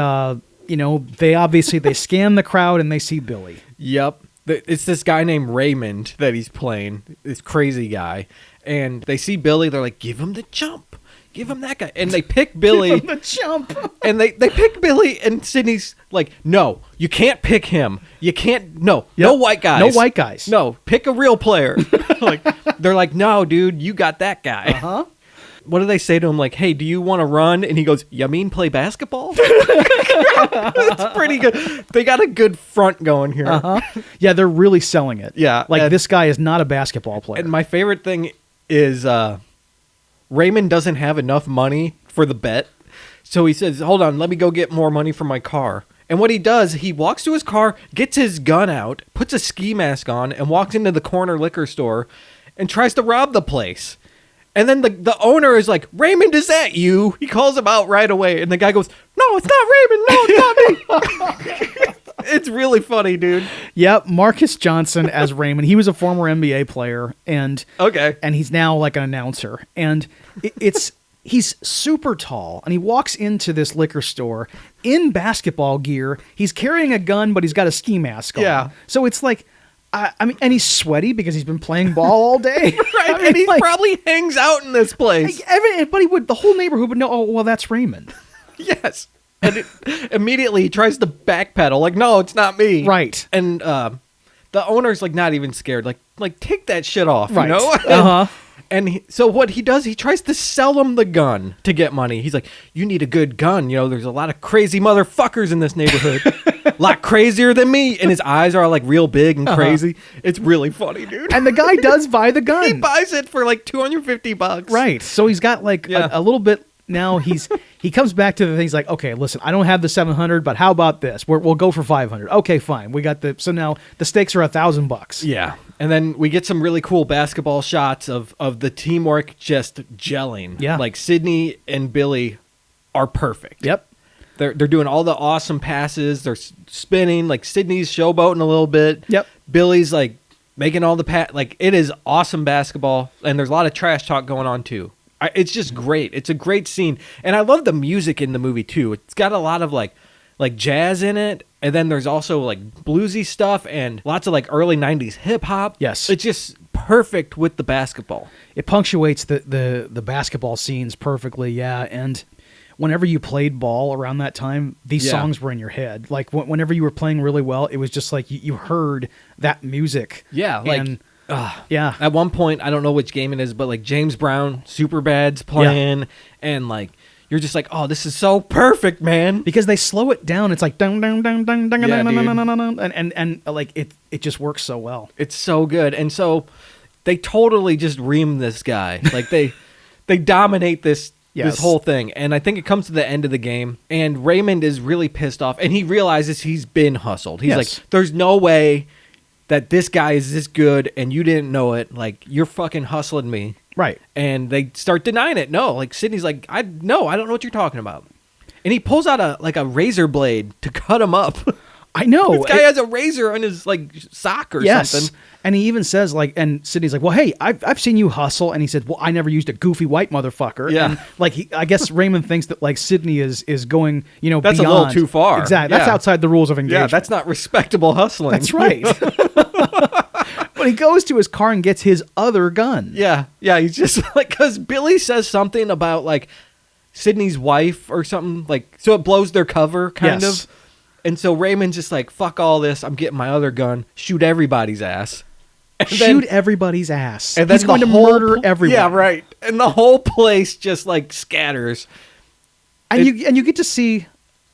you know, they scan the crowd and they see Billy. Yep. It's this guy named Raymond that he's playing, this crazy guy. And they see Billy, they're like, "Give him the jump. Give him that guy." And they pick Billy. Give him the jump. And they pick Billy, and Sydney's like, "No, you can't pick him. You can't. No Yep. white guys. No white guys. No, pick a real player." They're like, "No, dude, you got that guy." Huh? What do they say to him? Like, "Hey, do you want to run?" And he goes, "You mean play basketball?" It's pretty good. They got a good front going here. Uh-huh. Yeah, they're really selling it. Yeah, Like and- this guy is not a basketball player. And my favorite thing is Raymond doesn't have enough money for the bet. So he says, "Hold on, let me go get more money for my car." And what he does, he walks to his car, gets his gun out, puts a ski mask on, and walks into the corner liquor store and tries to rob the place. And then the owner is like, "Raymond, is that you?" He calls him out right away. And the guy goes, "No, it's not Raymond. No, it's not me." It's really funny, dude. Yep, Marcus Johnson as Raymond. He was a former NBA player, and Okay. and he's now like an announcer. And he's super tall, and he walks into this liquor store in basketball gear. He's carrying a gun, but he's got a ski mask on. Yeah. So it's like, I mean, and he's sweaty because he's been playing ball all day. Right, I mean, and he probably hangs out in this place. Everybody would, the whole neighborhood would know, oh, well, that's Raymond. Yes. And immediately he tries to backpedal, like, no, it's not me. Right. And the owner's like not even scared, like take that shit off, Right. you know? Uh-huh. And so what he does, he tries to sell him the gun to get money. He's like, you need a good gun. You know, there's a lot of crazy motherfuckers in this neighborhood. A lot crazier than me. And his eyes are like real big and crazy. It's really funny, dude. And the guy does buy the gun. He buys it for like $250. Right. So he's got like a little bit. Now he comes back to the things like, okay, listen, I don't have the 700, but how about this? We'll go for 500. Okay, fine. We got so now the stakes are $1,000. Yeah. And then we get some really cool basketball shots of the teamwork just gelling. Yeah. Like Sydney and Billy are perfect. Yep. They're doing all the awesome passes. They're spinning. Like Sydney's showboating a little bit. Yep. Billy's like making all the like it is awesome basketball. And there's a lot of trash talk going on too. It's just great. It's a great scene. And I love the music in the movie too. It's got a lot of like jazz in it. And then there's also like bluesy stuff and lots of like early 90s hip hop. Yes. It's just perfect with the basketball. It punctuates the basketball scenes perfectly, yeah. And whenever you played ball around that time, these songs were in your head. Like whenever you were playing really well, it was just like you heard that music. Yeah, like and, yeah. At one point, I don't know which game it is, but like James Brown, Superbad's playing, and like you're just like, oh, this is so perfect, man. Because they slow it down. It's like dun dun dun dun dun dun dun, and like it just works so well. It's so good, and so they totally just ream this guy. Like they dominate this whole thing, and I think it comes to the end of the game, and Raymond is really pissed off, and he realizes he's been hustled. He's like, there's no way that this guy is this good and you didn't know it. Like, you're fucking hustling me. Right. And they start denying it. No, like Sydney's like, I don't know what you're talking about. And he pulls out a razor blade to cut him up. I know. This guy has a razor on his like sock or something. And he even says like, and Sydney's like, well, hey, I've seen you hustle. And he said, well, I never used a goofy white motherfucker. Yeah. And like, I guess Raymond thinks that like Sydney is going, that's beyond. a little too far. Exactly. That's outside the rules of engagement. Yeah, that's not respectable hustling. That's right. But he goes to his car and gets his other gun. Yeah. Yeah. He's just like, because Billy says something about like Sydney's wife or something, like, so it blows their cover kind of. And so Raymond's just like, fuck all this. I'm getting my other gun. Shoot everybody's ass. And Shoot everybody's ass. And he's going to murder everyone. Yeah, right. And the whole place just like scatters. And you get to see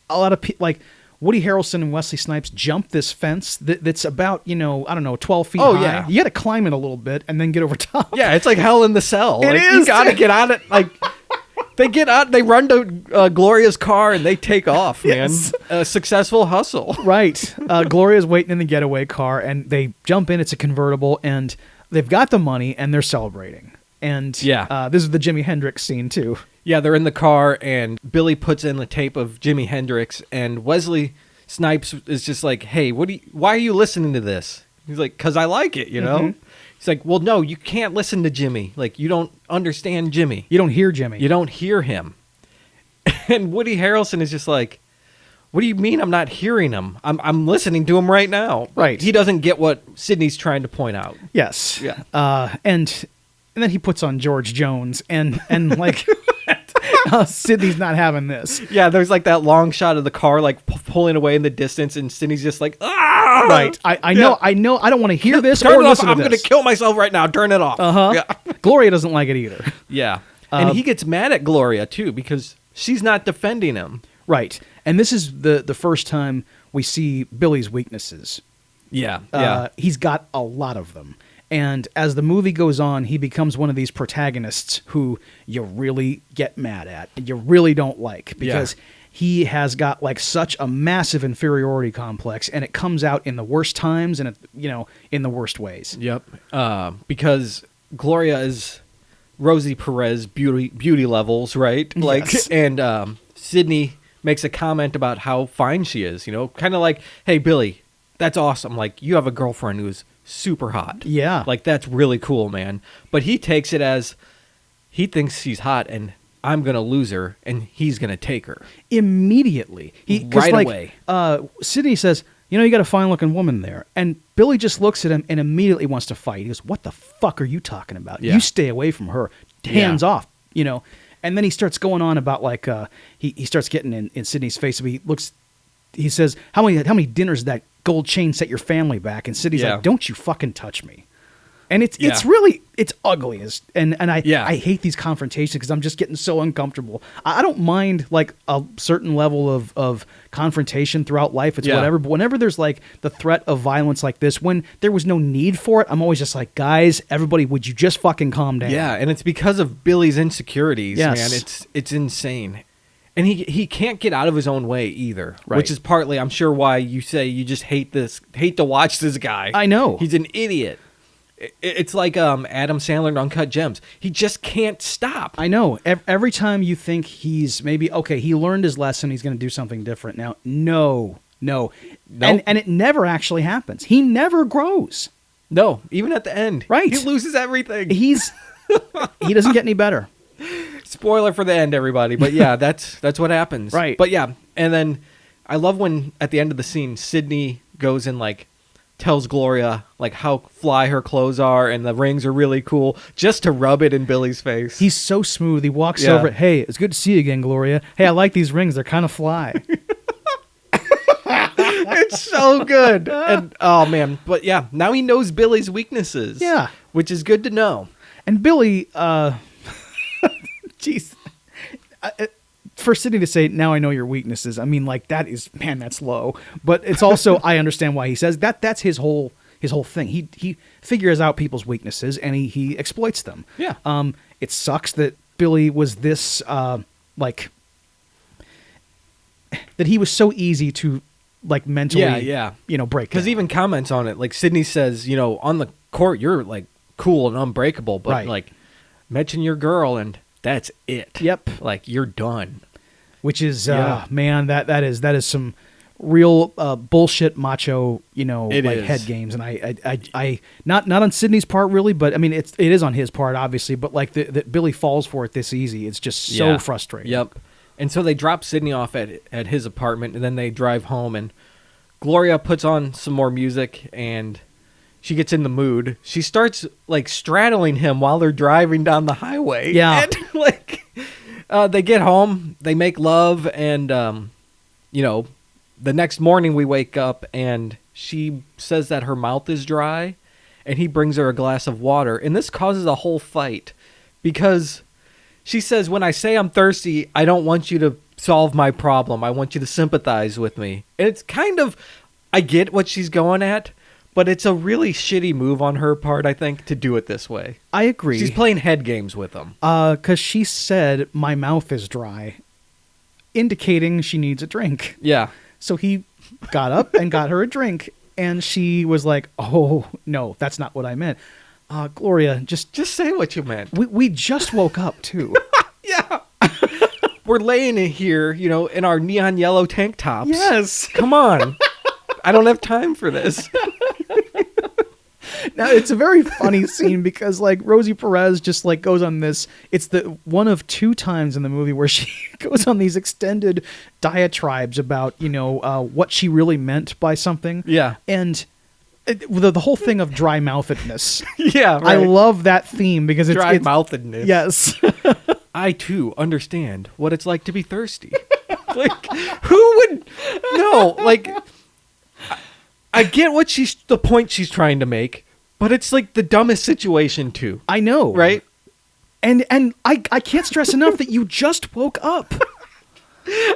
a lot of people, like Woody Harrelson and Wesley Snipes jump this fence that's about, 12 feet high. Yeah. You got to climb it a little bit and then get over top. Yeah, it's like hell in the cell. It like, is. You got to get on it. Like, they get out, they run to Gloria's car and they take off, man. Yes. A successful hustle. Right. Gloria's waiting in the getaway car and they jump in. It's a convertible and they've got the money and they're celebrating. And this is the Jimi Hendrix scene too. Yeah, they're in the car and Billy puts in the tape of Jimi Hendrix and Wesley Snipes is just like, hey, why are you listening to this? He's like, 'cause I like it, you know? Mm-hmm. He's like, well, no, you can't listen to Jimmy. Like, you don't understand Jimmy. You don't hear Jimmy. You don't hear him. And Woody Harrelson is just like, what do you mean I'm not hearing him? I'm listening to him right now. Right. He doesn't get what Sydney's trying to point out. Yes. Yeah. And then he puts on George Jones and like Sydney's not having this. Yeah, there's like that long shot of the car like pulling away in the distance and Sydney's just like, ah! Right. I know. I don't want to hear this Turn or it off. listen to I'm this. going to kill myself right now. Turn it off. Uh-huh. Yeah. Gloria doesn't like it either. Yeah. And he gets mad at Gloria too because she's not defending him. Right. And this is the first time we see Billy's weaknesses. Yeah. He's got a lot of them. And as the movie goes on, he becomes one of these protagonists who you really get mad at, you really don't like, because he has got like such a massive inferiority complex, and it comes out in the worst times and in the worst ways. Yep. Because Gloria is Rosie Perez beauty levels, right? Like, Yes. and Sydney makes a comment about how fine she is. Kind of like, hey Billy, that's awesome. Like, you have a girlfriend who's super hot. Yeah. Like, that's really cool, man. But he takes it as he thinks she's hot and I'm going to lose her and he's going to take her. Immediately. Right away. Sydney says, you know, you got a fine-looking woman there. And Billy just looks at him and immediately wants to fight. He goes, what the fuck are you talking about? Yeah. You stay away from her. Hands off, you know. And then he starts going on about, like, he starts getting in Sydney's face. So he says, how many dinners did that gold chain set your family back? And Sydney's like, don't you fucking touch me. And it's really ugly and I hate these confrontations because I'm just getting so uncomfortable. I don't mind like a certain level of confrontation throughout life. It's whatever. But whenever there's like the threat of violence like this, when there was no need for it, I'm always just like, guys, everybody, would you just fucking calm down? Yeah, and it's because of Billy's insecurities, Yes. man. It's insane. And he can't get out of his own way either, Right. which is partly, I'm sure, why you say you just hate to watch this guy. I know. He's an idiot. It's like Adam Sandler in Uncut Gems. He just can't stop. I know. Every time you think he's maybe, okay, he learned his lesson, he's going to do something different. Now, no. Nope. And it never actually happens. He never grows. No, even at the end. Right. He loses everything. He doesn't get any better. Spoiler for the end, everybody. But yeah, that's what happens. Right. But yeah, and then I love when at the end of the scene, Sydney goes and like tells Gloria like how fly her clothes are and the rings are really cool, just to rub it in Billy's face. He's so smooth. He walks over. Hey, it's good to see you again, Gloria. Hey, I like these rings. They're kind of fly. It's so good. And oh man, but yeah, now he knows Billy's weaknesses. Yeah. Which is good to know. And Billy, jeez, for Sydney to say, now I know your weaknesses, I mean, like, that is, man, that's low. But it's also, I understand why he says that. That's his whole thing. He figures out people's weaknesses and he exploits them. Yeah. It sucks that Billy was this, like, that he was so easy to, like, mentally, you know, break. Because down. even comments on it, like Sydney says, you know, on the court, you're like cool and unbreakable, but Right. like mention your girl and that's it. Yep. Like you're done. Which is, Yeah. man, that is some real bullshit macho, you know, It like is. head games. And I not on Sydney's part really, but I mean, it is on his part obviously, but like that Billy falls for it this easy. It's just so frustrating. Yep. And so they drop Sydney off at his apartment and then they drive home and Gloria puts on some more music and she gets in the mood. She starts like straddling him while they're driving down the highway. Yeah. And like they get home, they make love, and you know, the next morning we wake up and she says that her mouth is dry and he brings her a glass of water. And this causes a whole fight because she says, when I say I'm thirsty, I don't want you to solve my problem. I want you to sympathize with me. And it's kind of, I get what she's going at, but it's a really shitty move on her part, I think, to do it this way. I agree. She's playing head games with him. Because she said, my mouth is dry, indicating she needs a drink. Yeah. So he got up and got her a drink, and she was like, oh, no, that's not what I meant. Gloria, just say what you meant. We just woke up, too. Yeah. We're laying in here, you know, in our neon yellow tank tops. Yes. Come on. I don't have time for this. Now, it's a very funny scene because, like, Rosie Perez just, like, goes on this. It's the one of two times in the movie where she goes on these extended diatribes about, you know, what she really meant by something. Yeah. And the whole thing of dry-mouthedness. Yeah, right. I love that theme because it's... Dry-mouthedness. Yes. I, too, understand what it's like to be thirsty. Like, who would... No, like... I get what the point she's trying to make, but it's like the dumbest situation too. I know. Right? And I can't stress enough that you just woke up.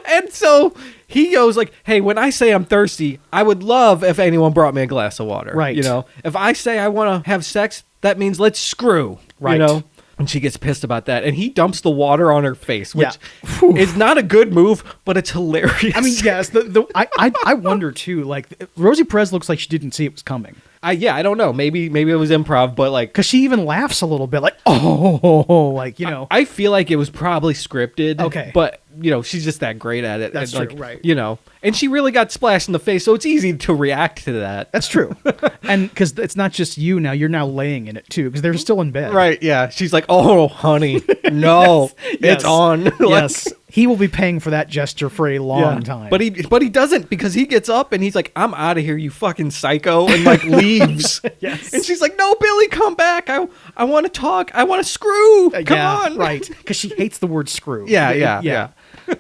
And so he goes like, hey, when I say I'm thirsty, I would love if anyone brought me a glass of water. Right. You know, if I say I want to have sex, that means let's screw. Right. You know? And she gets pissed about that. And he dumps the water on her face, which Yeah. is not a good move, but it's hilarious. I mean, yes. I wonder too. Like Rosie Perez looks like she didn't see it was coming. I don't know. Maybe it was improv, but like, Because she even laughs a little bit, like, oh, like, you know. I feel like it was probably scripted. Okay. But, you know, she's just that great at it. That's and, true, like, right. You know, and she really got splashed in the face, so it's easy to react to that. That's true. And because it's not just you now, you're now laying in it too, because they're still in bed. Right, yeah. She's like, oh, honey, no, Yes. it's on. Like, Yes. He will be paying for that gesture for a long time. But he doesn't, because he gets up and he's like, I'm out of here, you fucking psycho, and like leaves. Yes. And she's like, no, Billy, come back. I want to talk. I want to screw. Come on. Right. Because she hates the word screw. Yeah.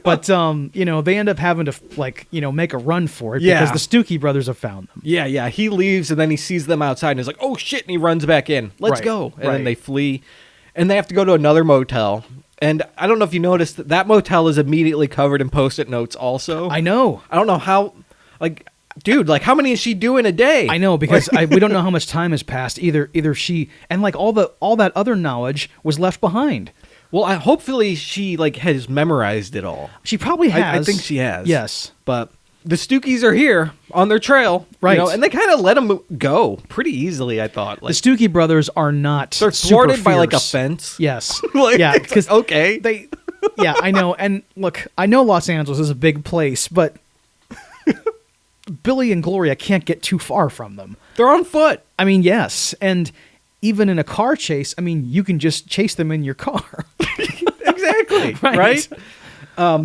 But, they end up having to, make a run for it because the Stuckey brothers have found them. Yeah. He leaves and then he sees them outside and is like, oh shit, and he runs back in. Let's go. And then they flee. And they have to go to another motel. And I don't know if you noticed that motel is immediately covered in Post-it notes also. I know. I don't know how, dude, how many is she doing a day? I know, because we don't know how much time has passed. Either she, and all that other knowledge was left behind. Well, hopefully she has memorized it all. She probably has. I think she has. Yes. But the Stuckeys are here on their trail. Right. And they kind of let them go pretty easily, I thought. The Stuckey brothers are not They're thwarted by a fierce. fence. Yes. Because okay. I know. And look, I know Los Angeles is a big place, but Billy and Gloria can't get too far from them. They're on foot. I mean, yes. And even in a car chase, you can just chase them in your car. Exactly. Right?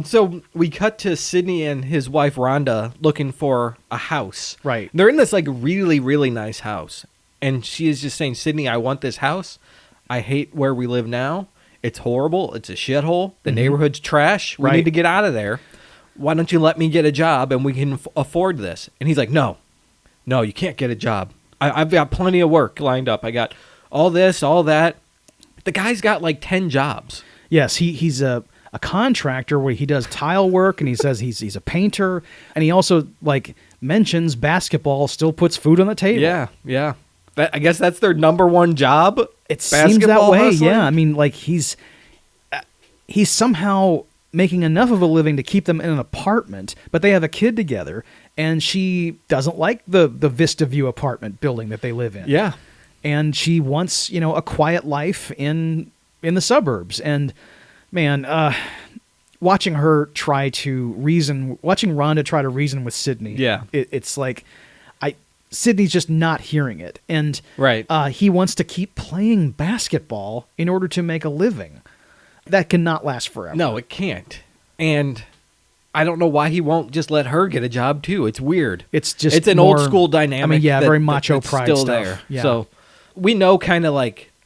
So we cut to Sidney and his wife Rhonda looking for a house. Right. They're in this really, really nice house. And she is just saying, Sidney, I want this house. I hate where we live now. It's horrible. It's a shithole. The neighborhood's trash. We need to get out of there. Why don't you let me get a job and we can afford this? And he's like, no, you can't get a job. I've got plenty of work lined up. I got all this, all that. The guy's got 10 jobs. Yes, he's a contractor where he does tile work, and he says he's a painter, and he also mentions basketball still puts food on the table. Yeah. I guess that's their number one job. It seems that basketball way. hustling? Yeah, he's somehow making enough of a living to keep them in an apartment, but they have a kid together, and she doesn't like the Vista View apartment building that they live in. Yeah, and she wants a quiet life in the suburbs. And man, watching Rhonda try to reason with Sidney. Yeah. It's Sidney's just not hearing it. And he wants to keep playing basketball in order to make a living. That cannot last forever. No, it can't. And I don't know why he won't just let her get a job too. It's weird. It's an old school dynamic. Very macho pride still stuff. There. Yeah. So we know kind of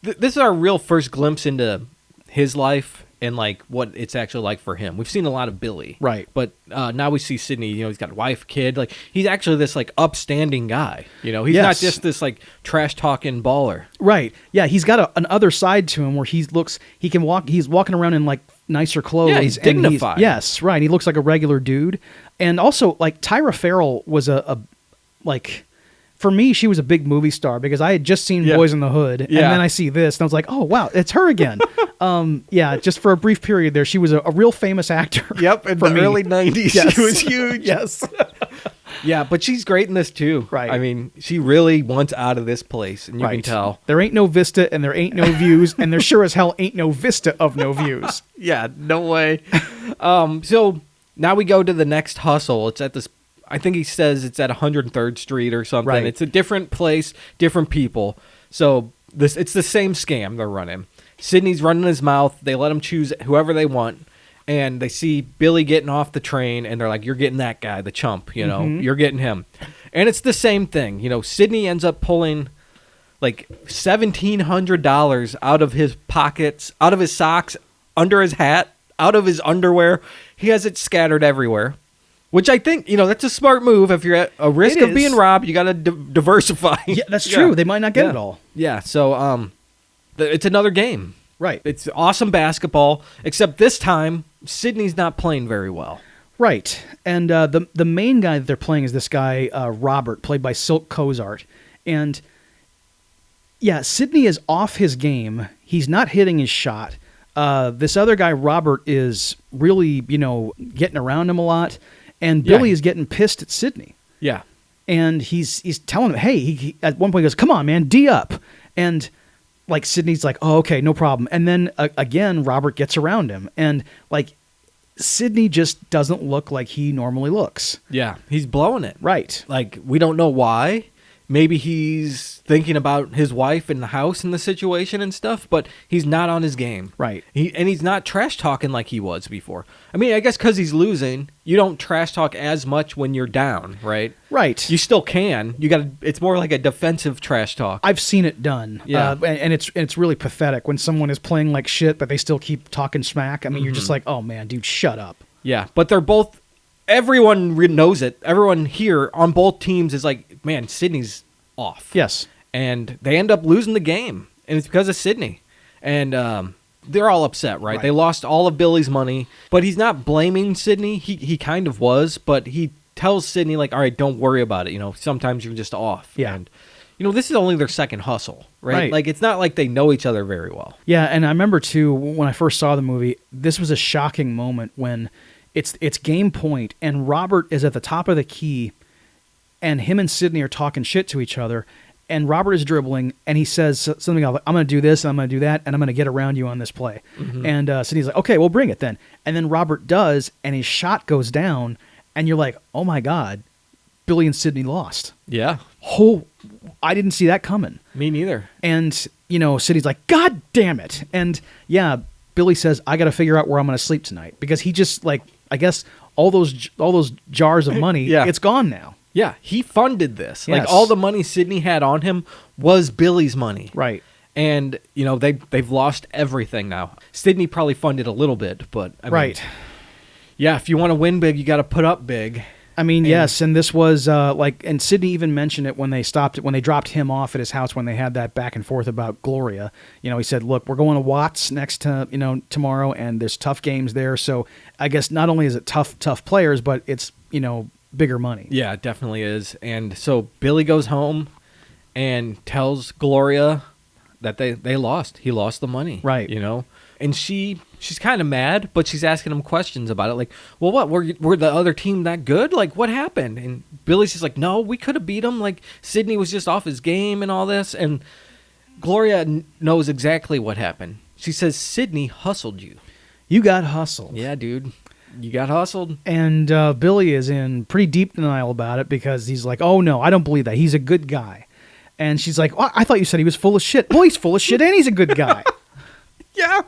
this is our real first glimpse into his life and what it's actually like for him. We've seen a lot of Billy, right? But now we see Sidney. He's got a wife, kid. He's actually this upstanding guy. He's not just this trash talking baller, right? Yeah, he's got an other side to him where he's walking around in nicer clothes. Yeah, he's dignified. Yes, right. He looks like a regular dude. And also Tyra Farrell was for me, she was a big movie star because I had just seen Boys in the Hood, and then I see this, and I was like, oh, wow, it's her again. Just for a brief period there, she was a real famous actor. Yep, in the early 90s, yes. She was huge. Yes. Yeah, but she's great in this, too. Right. I mean, she really wants out of this place, and you can tell. There ain't no vista, and there ain't no views, and there sure as hell ain't no vista of no views. Yeah, no way. So now we go to the next hustle. It's at this... I think he says it's at 103rd Street or something. Right. It's a different place, different people. So it's the same scam they're running. Sidney's running his mouth. They let him choose whoever they want. And they see Billy getting off the train, and they're like, you're getting that guy, the chump, you're getting him. And it's the same thing. Sidney ends up pulling $1,700 out of his pockets, out of his socks, under his hat, out of his underwear. He has it scattered everywhere. Which I think, that's a smart move. If you're at a risk of being robbed, you got to diversify. Yeah, that's true. They might not get it all. Yeah, so it's another game. Right. It's awesome basketball, except this time, Sidney's not playing very well. Right. And the main guy that they're playing is this guy, Robert, played by Silk Cozart. And, yeah, Sidney is off his game. He's not hitting his shot. This other guy, Robert, is really, getting around him a lot. And Billy is getting pissed at Sidney. Yeah. And he's telling him, hey, he at one point he goes, come on, man, D up. And Sidney's like, oh, okay, no problem. And then again, Robert gets around him. And Sidney just doesn't look like he normally looks. Yeah. He's blowing it. Right. We don't know why. maybe he's thinking about his wife and the house and the situation and stuff, but he's not on his game. Right. He's not trash talking like he was before. I mean, I guess because he's losing, you don't trash talk as much when you're down, right? Right. You still can. It's more like a defensive trash talk. I've seen it done. Yeah. And it's really pathetic when someone is playing like shit, but they still keep talking smack. I mean, you're just like, oh man, dude, shut up. Yeah, but they're both. Everyone knows it. Everyone here on both teams is like, man, Sydney's off. Yes. And they end up losing the game, and it's because of Sydney. And they're all upset, right? They lost all of Billy's money, but he's not blaming Sydney. He kind of was, but he tells Sydney, like, all right, don't worry about it. Sometimes you're just off. Yeah. And, this is only their second hustle, right? Right. Like, it's not like they know each other very well. Yeah, and I remember, too, when I first saw the movie, this was a shocking moment when it's game point, and Robert is at the top of the key, and him and Sydney are talking shit to each other, and Robert is dribbling, and he says something like, I'm going to do this, and I'm going to do that, and I'm going to get around you on this play. Mm-hmm. And Sydney's like, okay, well, bring it then. And then Robert does, and his shot goes down, and you're like, oh my God, Billy and Sydney lost. Yeah. Oh, I didn't see that coming. Me neither. And, Sydney's like, God damn it. And yeah, Billy says, I got to figure out where I'm going to sleep tonight, because he just, like, I guess all those jars of money, it's gone now. Yeah, he funded this. Yes. Like, all the money Sydney had on him was Billy's money. Right. And, they've lost everything now. Sydney probably funded a little bit, but I mean, yeah, if you want to win big, you got to put up big. I mean, yes, and this was and Sydney even mentioned it when they dropped him off at his house when they had that back and forth about Gloria. He said, "Look, we're going to Watts next to tomorrow, and there's tough games there. So I guess not only is it tough players, but it's bigger money." Yeah, it definitely is. And so Billy goes home and tells Gloria that they lost. He lost the money, right? And she's kind of mad, but she's asking him questions about it. Like, well, what? Were the other team that good? Like, what happened? And Billy's just like, no, we could have beat him. Like, Sydney was just off his game and all this. And Gloria knows exactly what happened. She says, Sydney hustled you. You got hustled. Yeah, dude. You got hustled. And Billy is in pretty deep denial about it, because he's like, oh, no, I don't believe that. He's a good guy. And she's like, oh, I thought you said he was full of shit. Well, he's full of shit and he's a good guy. Yeah.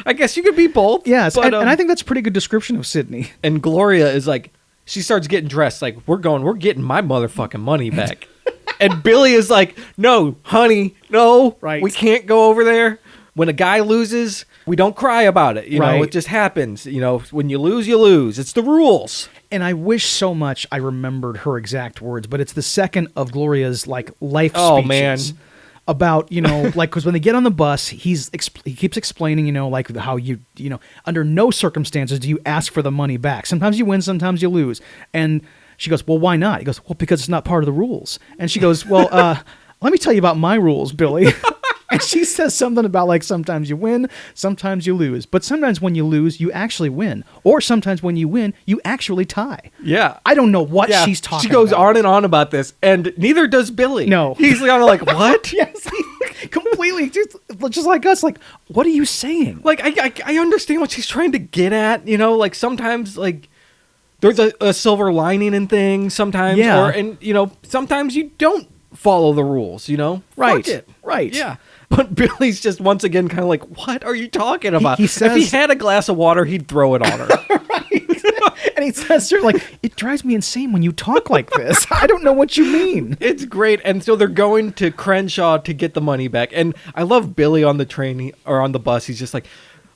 I guess you could be both. Yes, but, and I think that's a pretty good description of Sydney. And Gloria is like, she starts getting dressed like, we're getting my motherfucking money back. And Billy is like, no, honey, no, right. We can't go over there. When a guy loses, we don't cry about it. Right. It just happens. When you lose, you lose. It's the rules. And I wish so much I remembered her exact words, but it's the second of Gloria's life speeches. Man. About, because when they get on the bus, he keeps explaining, like how under no circumstances do you ask for the money back. Sometimes you win, sometimes you lose. And she goes, well, why not? He goes, well, because it's not part of the rules. And she goes, well, let me tell you about my rules, Billy. And she says something about, like, sometimes you win, sometimes you lose. But sometimes when you lose, you actually win. Or sometimes when you win, you actually tie. Yeah. I don't know what she's talking about. She goes on and on about this, and neither does Billy. No. He's kind of like, what? Yes, completely. Just like us. Like, what are you saying? Like, I understand what she's trying to get at. Like, sometimes, like, there's a silver lining in things sometimes. Yeah. Sometimes you don't follow the rules, Right. Fuck it. Right. Yeah. But Billy's just once again kind of like, what are you talking about? He says, if he had a glass of water, he'd throw it on her. Right. And he says to her, like, it drives me insane when you talk like this. I don't know what you mean. It's great. And so they're going to Crenshaw to get the money back. And I love Billy on the train or on the bus. He's just like,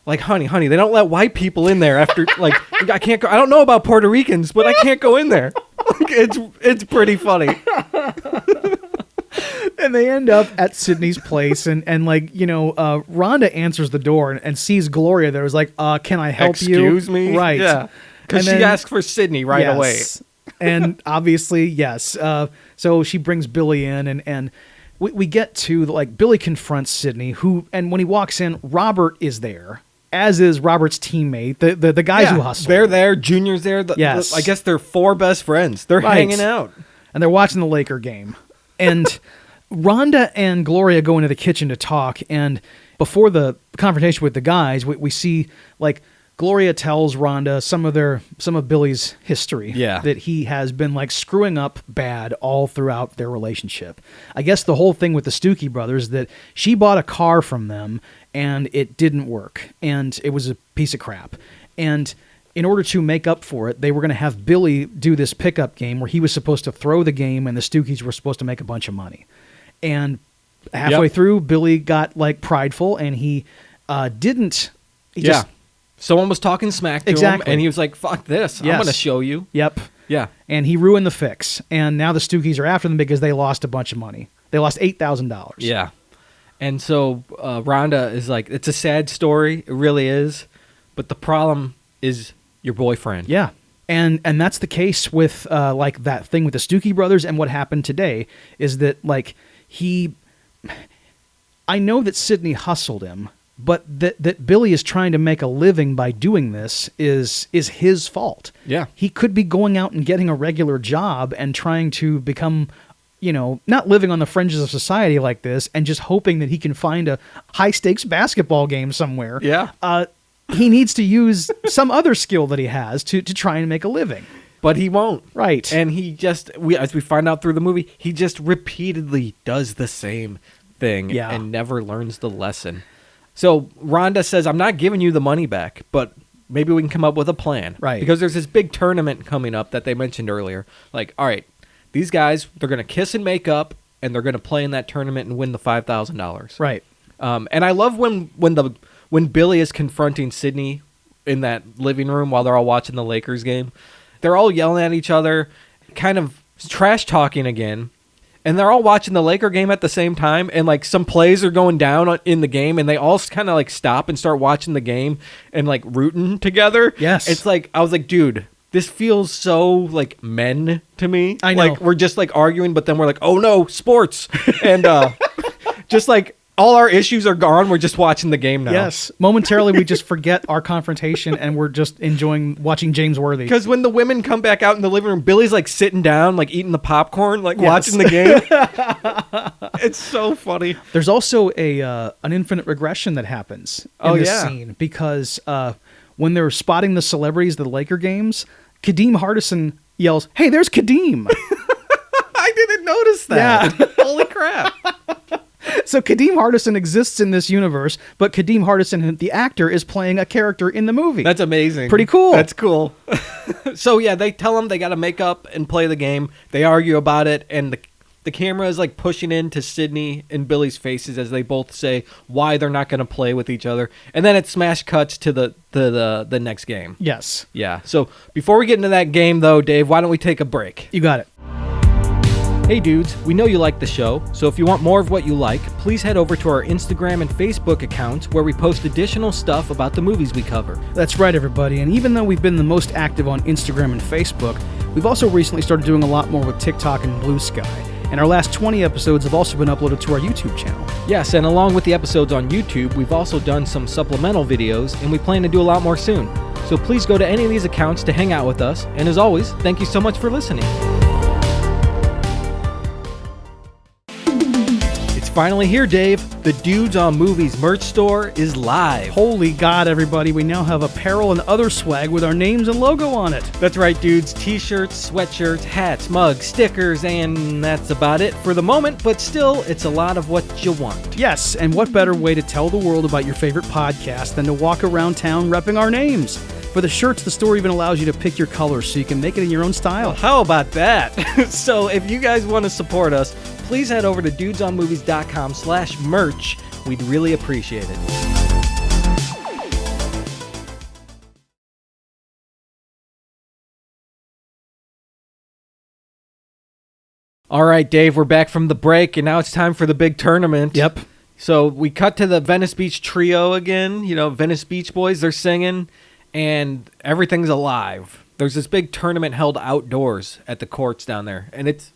honey, they don't let white people in there after, like, I can't go. I don't know about Puerto Ricans, but I can't go in there. It's pretty funny. And they end up at Sydney's place, and Rhonda answers the door and sees Gloria there. Was like, can I help you? Excuse me? Right. Yeah. Because she asked for Sydney right away. And obviously, yes. So she brings Billy in, and we get to, like, Billy confronts Sydney, and when he walks in, Robert is there, as is Robert's teammate, the guys who hustle. They're there, Junior's there. Yes. I guess they're four best friends. They're hanging out. And they're watching the Laker game. And Rhonda and Gloria go into the kitchen to talk, and before the confrontation with the guys, we see, like, Gloria tells Rhonda some of Billy's history. Yeah. That he has been like screwing up bad all throughout their relationship. I guess the whole thing with the Stuckey brothers, that she bought a car from them and it didn't work. And it was a piece of crap. And in order to make up for it, they were going to have Billy do this pickup game where he was supposed to throw the game and the Stuckeys were supposed to make a bunch of money. And halfway through, Billy got like prideful and he didn't. He just, someone was talking smack to him, and he was like, fuck this. Yes. I'm going to show you. Yep. Yeah. And he ruined the fix. And now the Stuckeys are after them because they lost a bunch of money. They lost $8,000. Yeah. And so Rhonda is like, it's a sad story. It really is. But the problem is your boyfriend. Yeah. And that's the case with like that thing with the Stuckey brothers. And what happened today is that like I know that Sydney hustled him, but that Billy is trying to make a living by doing this is his fault. Yeah. He could be going out and getting a regular job and trying to become, not living on the fringes of society like this and just hoping that he can find a high-stakes basketball game somewhere. Yeah. He needs to use some other skill that he has to try and make a living. But he won't. Right. And he just, as we find out through the movie, he just repeatedly does the same thing and never learns the lesson. So Rhonda says, I'm not giving you the money back, but maybe we can come up with a plan. Right. Because there's this big tournament coming up that they mentioned earlier. Like, all right, these guys, they're going to kiss and make up, and they're going to play in that tournament and win the $5,000. Right. And I love when Billy is confronting Sydney in that living room while they're all watching the Lakers game. They're all yelling at each other, kind of trash talking again. And they're all watching the Laker game at the same time, and like some plays are going down in the game, and they all kind of like stop and start watching the game and like rooting together. Yes. It's like, I was like, dude, this feels so like men to me. I know. Like we're just like arguing, but then we're like, oh no, sports. And just like all our issues are gone. We're just watching the game now. Yes. Momentarily, we just forget our confrontation and we're just enjoying watching James Worthy. Because when the women come back out in the living room, Billy's like sitting down, like eating the popcorn, like watching the game. It's so funny. There's also an infinite regression that happens in this scene because when they're spotting the celebrities of the Laker games, Kadeem Hardison yells, "Hey, there's Kadeem!" I didn't notice that. Yeah. Holy crap. So Kadeem Hardison exists in this universe, but Kadeem Hardison, the actor, is playing a character in the movie. That's amazing. Pretty cool. That's cool. So yeah, they tell them they got to make up and play the game. They argue about it, and the camera is like pushing into Sydney and Billy's faces as they both say why they're not going to play with each other. And then it smash cuts to the next game. Yes. Yeah. So before we get into that game, though, Dave, why don't we take a break? You got it. Hey dudes, we know you like the show, so if you want more of what you like, please head over to our Instagram and Facebook accounts where we post additional stuff about the movies we cover. That's right, everybody. And even though we've been the most active on Instagram and Facebook, we've also recently started doing a lot more with TikTok and Blue Sky. And our last 20 episodes have also been uploaded to our YouTube channel. Yes, and along with the episodes on YouTube, we've also done some supplemental videos, and we plan to do a lot more soon. So please go to any of these accounts to hang out with us. And as always, thank you so much for listening. Finally here, Dave. The Dudes on Movies merch store is live. Holy God, everybody. We now have apparel and other swag with our names and logo on it. That's right, dudes. T-shirts, sweatshirts, hats, mugs, stickers, and that's about it for the moment, but still, it's a lot of what you want. Yes, and what better way to tell the world about your favorite podcast than to walk around town repping our names? For the shirts, the store even allows you to pick your colors so you can make it in your own style. Well, how about that? So if you guys want to support us, please head over to dudesonmovies.com/merch. We'd really appreciate it. All right, Dave, we're back from the break, and now it's time for the big tournament. Yep. So we cut to the Venice Beach Trio again. You know, Venice Beach Boys, they're singing, and everything's alive. There's this big tournament held outdoors at the courts down there, and it's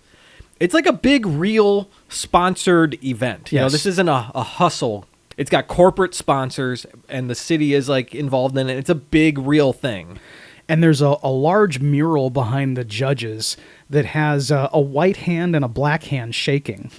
like a big, real sponsored event. You know, this isn't a hustle. It's got corporate sponsors, and the city is like involved in it. It's a big, real thing. And there's a large mural behind the judges that has a white hand and a black hand shaking.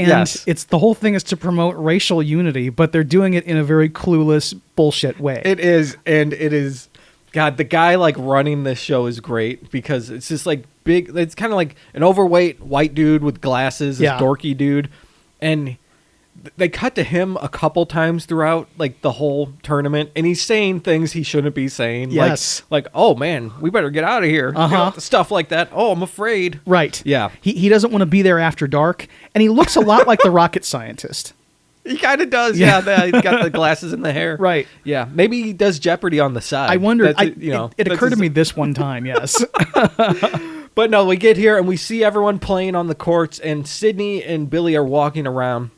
And Yes. it's the whole thing is to promote racial unity, but they're doing it in a very clueless bullshit way. It is, and it is. God, the guy like running this show is great because it's just like big. It's kind of like an overweight white dude with glasses, this dorky dude, and they cut to him a couple times throughout like the whole tournament, and he's saying things he shouldn't be saying. Yes, like oh man, we better get out of here. Stuff like that. Oh, I'm afraid. Right. Yeah. He doesn't want to be there after dark, and he looks a lot like the rocket scientist. He kind of does, yeah. He's got the glasses and the hair, right? Yeah, maybe he does Jeopardy on the side. I wondered. It that's occurred to me this one time, yes. But no, we get here and we see everyone playing on the courts, and Sydney and Billy are walking around,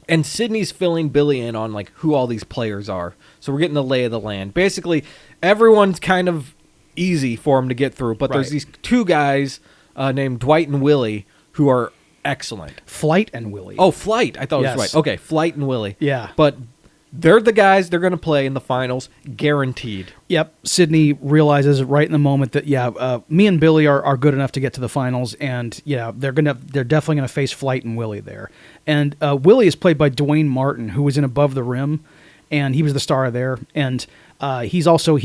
and Sydney's filling Billy in on like who all these players are. So we're getting the lay of the land. Basically, everyone's kind of easy for him to get through, but there's these two guys named Dwight and Willie who are excellent. Flight and Willie. Oh, Flight. I thought it was right. Okay, Flight and Willie. Yeah. But they're the guys they're going to play in the finals, guaranteed. Yep. Sydney realizes right in the moment that, me and Billy are good enough to get to the finals, and, they're definitely going to face Flight and Willie there. And Willie is played by Dwayne Martin, who was in Above the Rim, and he was the star there. And he's also,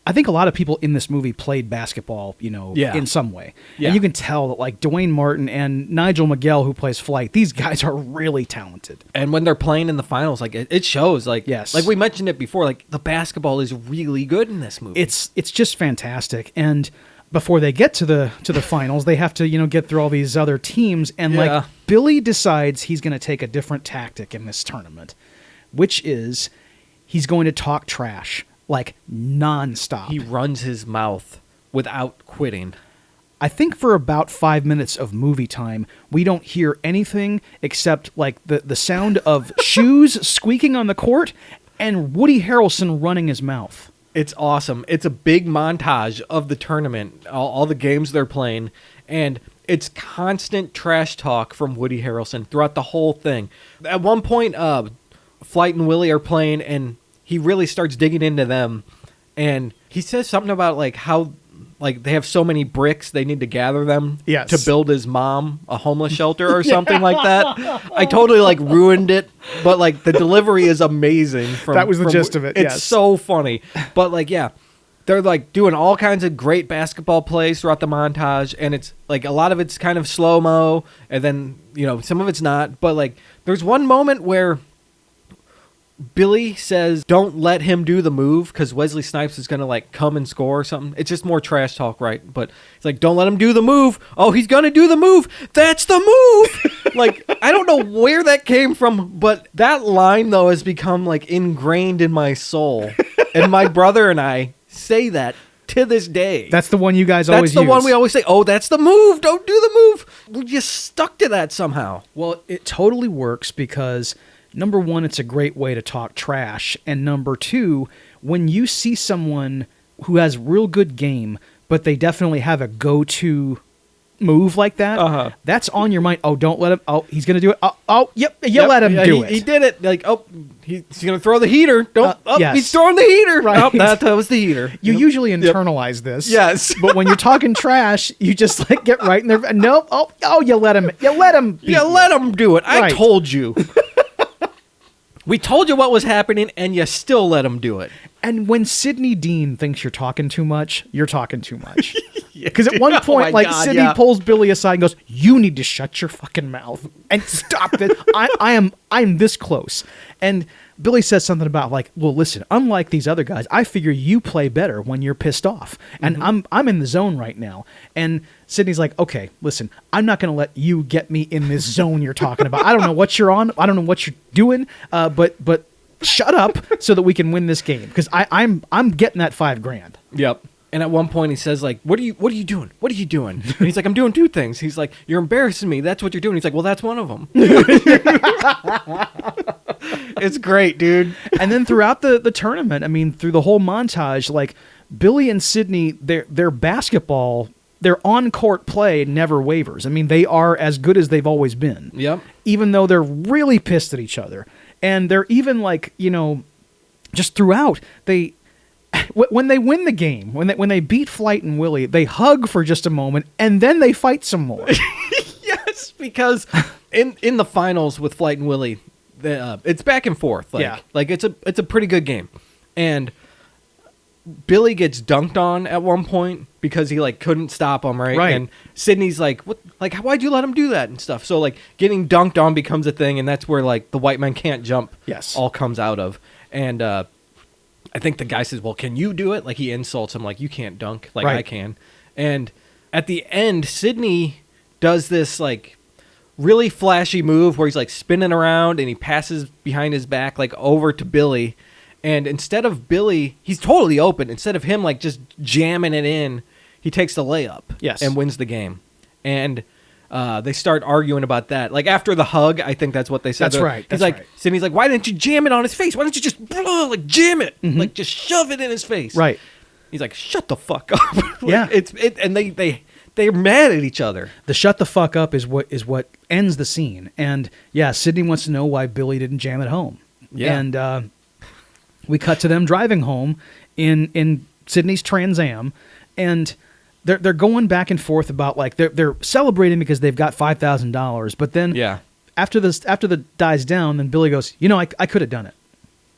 I think a lot of people in this movie played basketball, in some way. Yeah. And you can tell that, like, Dwayne Martin and Nigel Miguel, who plays Flight, these guys are really talented. And when they're playing in the finals, like, it shows. Like, yes. Like we mentioned it before, like, the basketball is really good in this movie. It's just fantastic. And before they get to the finals, they have to, get through all these other teams. And, like, Billy decides he's going to take a different tactic in this tournament, which is he's going to talk trash. Like, nonstop. He runs his mouth without quitting. I think for about 5 minutes of movie time, we don't hear anything except, like, the sound of shoes squeaking on the court and Woody Harrelson running his mouth. It's awesome. It's a big montage of the tournament, all the games they're playing, and it's constant trash talk from Woody Harrelson throughout the whole thing. At one point, Flight and Willie are playing, and he really starts digging into them, and he says something about like how like they have so many bricks they need to gather them to build his mom a homeless shelter or something like that. I totally like ruined it, but like the delivery is amazing. That was the gist of it. It's so funny, but like they're like doing all kinds of great basketball plays throughout the montage, and it's like a lot of it's kind of slow-mo, and then some of it's not. But like there's one moment where Billy says, "Don't let him do the move," because Wesley Snipes is going to like come and score or something. It's just more trash talk, right? But it's like, "Don't let him do the move." Oh, he's going to do the move. That's the move. Like, I don't know where that came from, but that line though has become like ingrained in my soul. And my brother and I say that to this day. That's the one you guys always use. That's the one we always say, "Oh, that's the move. Don't do the move." We just stuck to that somehow. Well, it totally works because number one, it's a great way to talk trash. And number two, when you see someone who has real good game, but they definitely have a go-to move like that, that's on your mind. Oh, don't let him. Oh, he's going to do it. Yep, let him do it. He did it. Like, oh, he's going to throw the heater. Don't. Yes. He's throwing the heater. Right. Oh, that was the heater. You usually internalize this. Yes. But when you're talking trash, you just like get right in there. No. Oh, you let him. You let him. Let him do it. Right. I told you. We told you what was happening, and you still let him do it. And when Sidney Dean thinks you're talking too much, you're talking too much. Because at one point, Sidney pulls Billy aside and goes, "You need to shut your fucking mouth and stop it. I'm this close." And Billy says something about like, "Well, listen, unlike these other guys, I figure you play better when you're pissed off, and I'm in the zone right now." And Sidney's like, "Okay, listen, I'm not going to let you get me in this zone you're talking about. I don't know what you're on. I don't know what you're doing. But shut up so that we can win this game because I'm getting that $5,000." Yep. And at one point he says like, what are you doing? What are you doing? And he's like, "I'm doing two things." He's like, "You're embarrassing me. That's what you're doing." He's like, "Well, that's one of them." It's great, dude. And then throughout the tournament, I mean, through the whole montage, like Billy and Sidney, their basketball, their on-court play never wavers. I mean, they are as good as they've always been. Yep. Even though they're really pissed at each other. And they're even like, just throughout, when they win the game, when they beat Flight and Willie, they hug for just a moment, and then they fight some more. Yes. this because in the finals with Flight and Willie, it's back and forth. Like it's a pretty good game, and Billy gets dunked on at one point because he like couldn't stop him, right? And Sydney's like, "What? Like, why'd you let him do that and stuff?" So like getting dunked on becomes a thing, and that's where like the white man can't jump. All comes out of, and I think the guy says, "Well, can you do it?" Like he insults him, like, "You can't dunk, like I can." And at the end, Sydney does this like really flashy move where he's like spinning around and he passes behind his back like over to Billy. And instead of Billy, he's totally open. Instead of him like just jamming it in, he takes the layup and wins the game. And they start arguing about that. Like after the hug, I think that's what they said. That's right. He's like, Sydney's like, "Why didn't you jam it on his face? Why don't you just like jam it? Like just shove it in his face?" Right. He's like, "Shut the fuck up." And they're mad at each other. The shut the fuck up is what ends the scene. And yeah, Sydney wants to know why Billy didn't jam it home. Yeah. And we cut to them driving home in Sydney's Trans Am, and they're going back and forth about like they're celebrating because they've got $5,000. But then after the dies down, then Billy goes, I could have done it.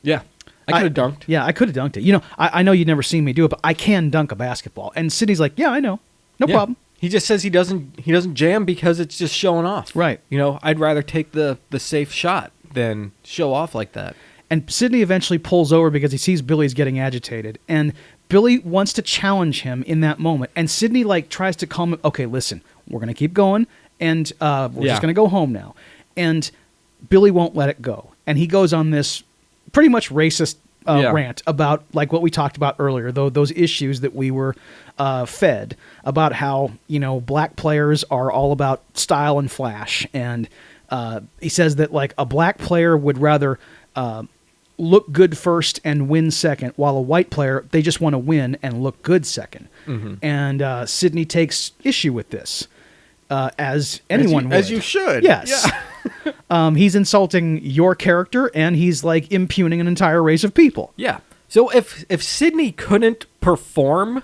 Yeah. I could have dunked. Yeah, I could have dunked it. I know you've never seen me do it, but I can dunk a basketball. And Sydney's like, "Yeah, I know. No problem." He just says he doesn't jam because it's just showing off. Right. I'd rather take the safe shot than show off like that. And Sydney eventually pulls over because he sees Billy's getting agitated. And Billy wants to challenge him in that moment. And Sydney like tries to calm him. "Okay, listen, we're going to keep going. And we're just going to go home now." And Billy won't let it go. And he goes on this pretty much racist rant about like what we talked about earlier, though those issues that we were fed about how black players are all about style and flash, and he says that like a black player would rather look good first and win second, while a white player, they just want to win and look good second. And Sydney takes issue with this, as anyone would. As you should. Yes. He's insulting your character, and he's like impugning an entire race of people. Yeah. So if Sydney couldn't perform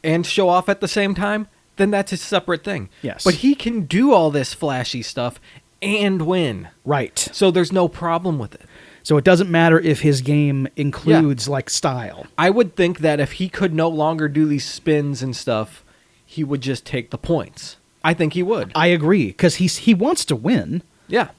and show off at the same time, then that's a separate thing. Yes. But he can do all this flashy stuff and win. Right. So there's no problem with it. So it doesn't matter if his game includes like style. I would think that if he could no longer do these spins and stuff, he would just take the points. I think he would. I agree, because he wants to win. Yeah.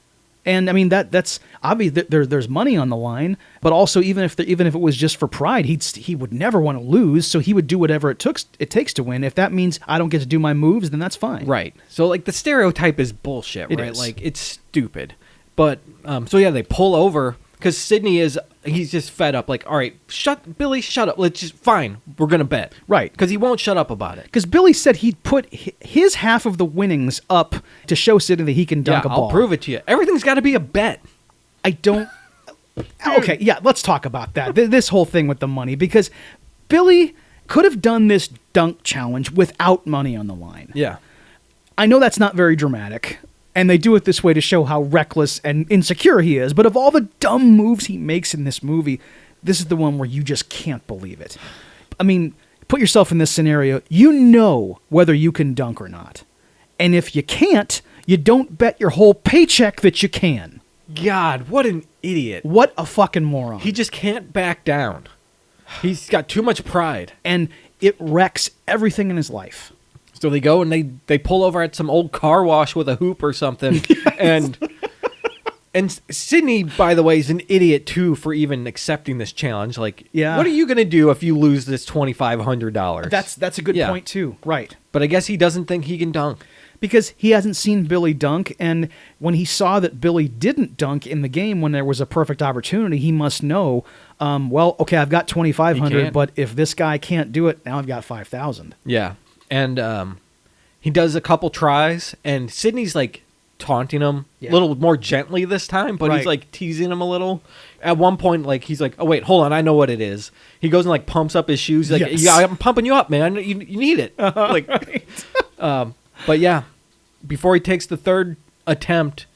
And I mean that's obvious. There's money on the line, but also even if it was just for pride, he would never want to lose. So he would do whatever it takes to win. If that means I don't get to do my moves, then that's fine. Right. So like the stereotype is bullshit, right? It is. Like it's stupid. But so yeah, they pull over because Sydney he's just fed up. Like, all right, Billy, shut up. Let's just fine. We're gonna bet. Right. Because he won't shut up about it. Because Billy said he'd put his half of the winnings up to show Sydney that he can dunk a ball. I'll prove it to you. Everything's got to be a bet. I don't. Okay, yeah, let's talk about that. This whole thing with the money, because Billy could have done this dunk challenge without money on the line. Yeah. I know that's not very dramatic, and they do it this way to show how reckless and insecure he is, but of all the dumb moves he makes in this movie, this is the one where you just can't believe it. I mean, put yourself in this scenario. You know whether you can dunk or not. And if you can't, you don't bet your whole paycheck that you can. God, what an idiot. What a fucking moron. He just can't back down. He's got too much pride. And it wrecks everything in his life. So they go and they pull over at some old car wash with a hoop or something. Yes. And Sydney, by the way, is an idiot too for even accepting this challenge. Like, what are you going to do if you lose this $2,500? That's a good point too. Right. But I guess he doesn't think he can dunk. Because he hasn't seen Billy dunk, and when he saw that Billy didn't dunk in the game when there was a perfect opportunity, he must know, well, okay, I've got $2,500, but if this guy can't do it, now I've got $5,000. Yeah. And he does a couple tries, and Sydney's like taunting him a little more gently this time, but he's like teasing him a little. At one point, like he's like, "Oh wait, hold on, I know what it is." He goes and like pumps up his shoes. He's like, "Yeah, I'm pumping you up, man. You need it." Like, but yeah, before he takes the third attempt,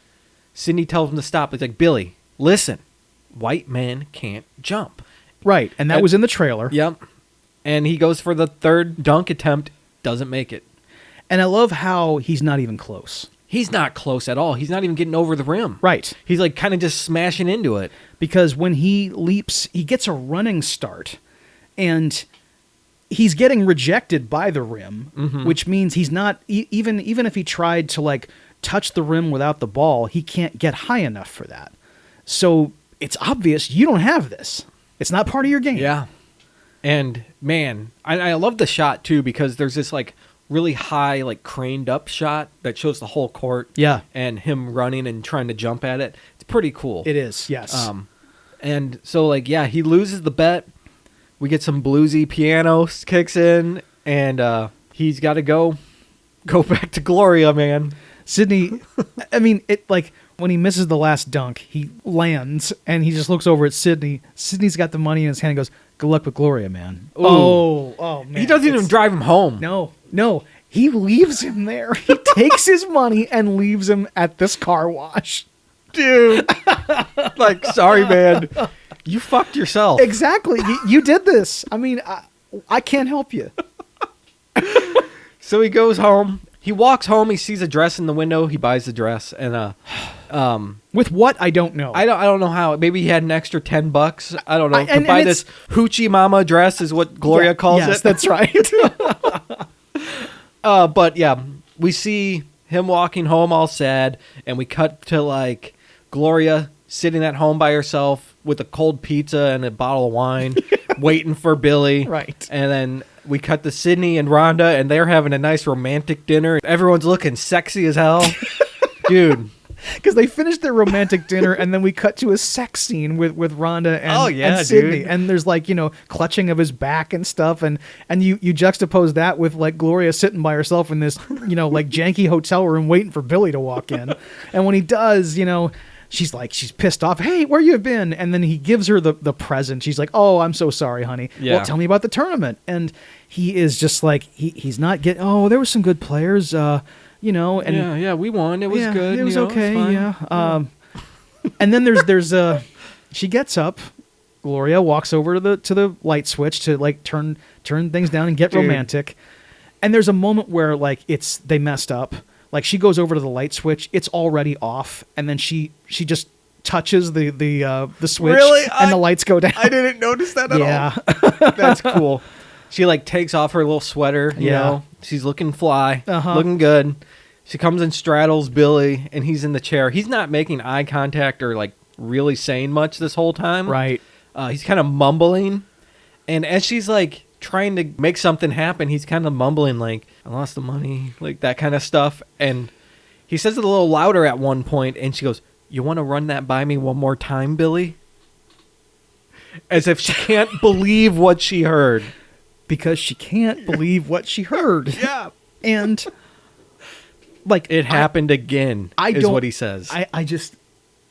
Sydney tells him to stop. He's like, "Billy, listen, white man can't jump." Right, and that was in the trailer. Yep. And he goes for the third dunk attempt, doesn't make it. And I love how he's not even close. He's not close at all. He's not even getting over the rim. Right. He's like kind of just smashing into it. Because when he leaps, he gets a running start, and he's getting rejected by the rim, which means he's not even if he tried to like touch the rim without the ball, he can't get high enough for that. So it's obvious you don't have this. It's not part of your game. Yeah. And man, I love the shot too, because there's this like really high, like craned up shot that shows the whole court. Yeah. And him running and trying to jump at it. It's pretty cool. It is, yes. And so like, yeah, he loses the bet. We get some bluesy piano kicks in, and he's got to go back to Gloria, man. Sydney, I mean, it like when he misses the last dunk, he lands and he just looks over at Sydney. Sydney's got the money in his hand and goes, "Good luck with Gloria, man." Ooh. Oh, man. He doesn't even drive him home. No. He leaves him there. He takes his money and leaves him at this car wash. Dude. Like, sorry, man. You fucked yourself. Exactly. You did this. I mean, I can't help you. So he goes home. He walks home. He sees a dress in the window. He buys the dress, and with what, I don't know. I don't know how. Maybe he had an extra $10. I don't know. To and buy it's- this hoochie mama dress is what Gloria calls yes, it. that's right. But yeah, we see him walking home all sad, and we cut to like Gloria sitting at home by herself with a cold pizza and a bottle of wine, waiting for Billy. Right. And then we cut to Sydney and Rhonda, and they're having a nice romantic dinner. Everyone's looking sexy as hell. Dude. Because they finished their romantic dinner, and then we cut to a sex scene with Rhonda and Sydney. Dude. And there's like, clutching of his back and stuff. And you juxtapose that with like Gloria sitting by herself in this, like janky hotel room waiting for Billy to walk in. And when he does, she's pissed off. "Hey, where you been?" And then he gives her the present. She's like, "Oh, I'm so sorry, honey. Yeah. Well, tell me about the tournament." And he is just like, he's not getting, "Oh, there were some good players, and yeah, we won. It was good. It was okay. It was fine. Yeah. And then there's she gets up. Gloria walks over to the light switch to like turn things down and get romantic. And there's a moment where like they messed up. Like she goes over to the light switch. It's already off, and then she just touches the switch, Really? and the lights go down. I didn't notice that at Yeah. all. That's cool. She like takes off her little sweater, you Yeah. know. She's looking fly, Uh-huh. looking good. She comes and straddles Billy, and he's in the chair. He's not making eye contact or like really saying much this whole time. Right. He's kind of mumbling, and as she's like trying to make something happen, he's kind of mumbling like, "I lost the money," like that kind of stuff. And he says it a little louder at one point, and she goes, "You want to run that by me one more time, Billy?" As if she can't believe what she heard. Because she can't believe what she heard. Yeah. And like It happened again, is what he says. I just,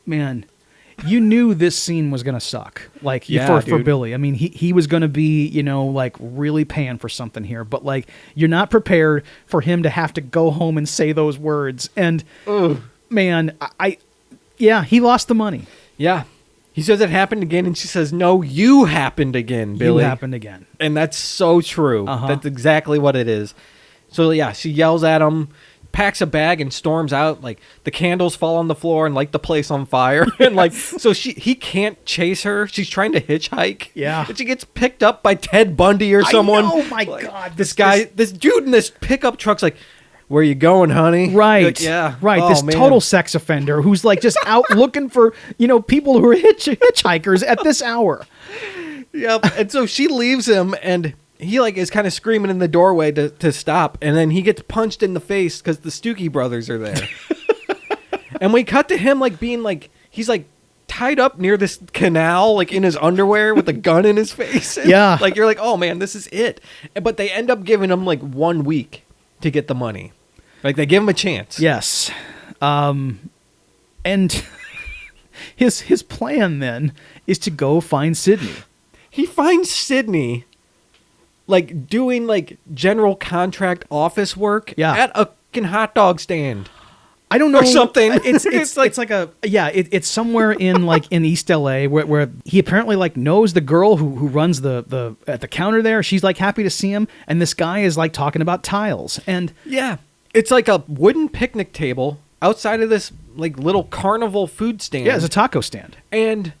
man, you knew this scene was going to suck. Like Yeah, for dude. Billy. I mean, he was going to be, like really paying for something here, but like you're not prepared for him to have to go home and say those words. And Ugh. man, yeah, he lost the money. Yeah. He says it happened again, and she says, "No, you happened again, Billy." You happened again. And that's so true. Uh-huh. That's exactly what it is. So yeah, she yells at him, packs a bag, and storms out. Like the candles fall on the floor and light the place on fire. And like, so he can't chase her. She's trying to hitchhike. Yeah. And she gets picked up by Ted Bundy or someone. Oh my Like, God. This dude in this pickup truck's like, "Where you going, honey?" Right. Like, yeah. Right. Oh, This man. total sex offender who's like just out looking for, people who are hitchhikers at this hour. Yep. And so she leaves him, and he like is kind of screaming in the doorway to stop, and then he gets punched in the face because the Stookie brothers are there. And we cut to him like being like, he's like tied up near this canal, like in his underwear with a gun in his face. And, Yeah. like you're like, oh man, this is it. But they end up giving him like 1 week to get the money. Like they give him a chance. Yes. And his plan then is to go find Sydney. He finds Sydney like doing like general contract office work at a fucking hot dog stand. I don't know Or something. It's like a it's somewhere in like in East LA where he apparently like knows the girl who runs the at the counter there. She's like happy to see him, and this guy is like talking about tiles. And Yeah. It's like a wooden picnic table outside of this like little carnival food stand. Yeah, it's a taco stand. And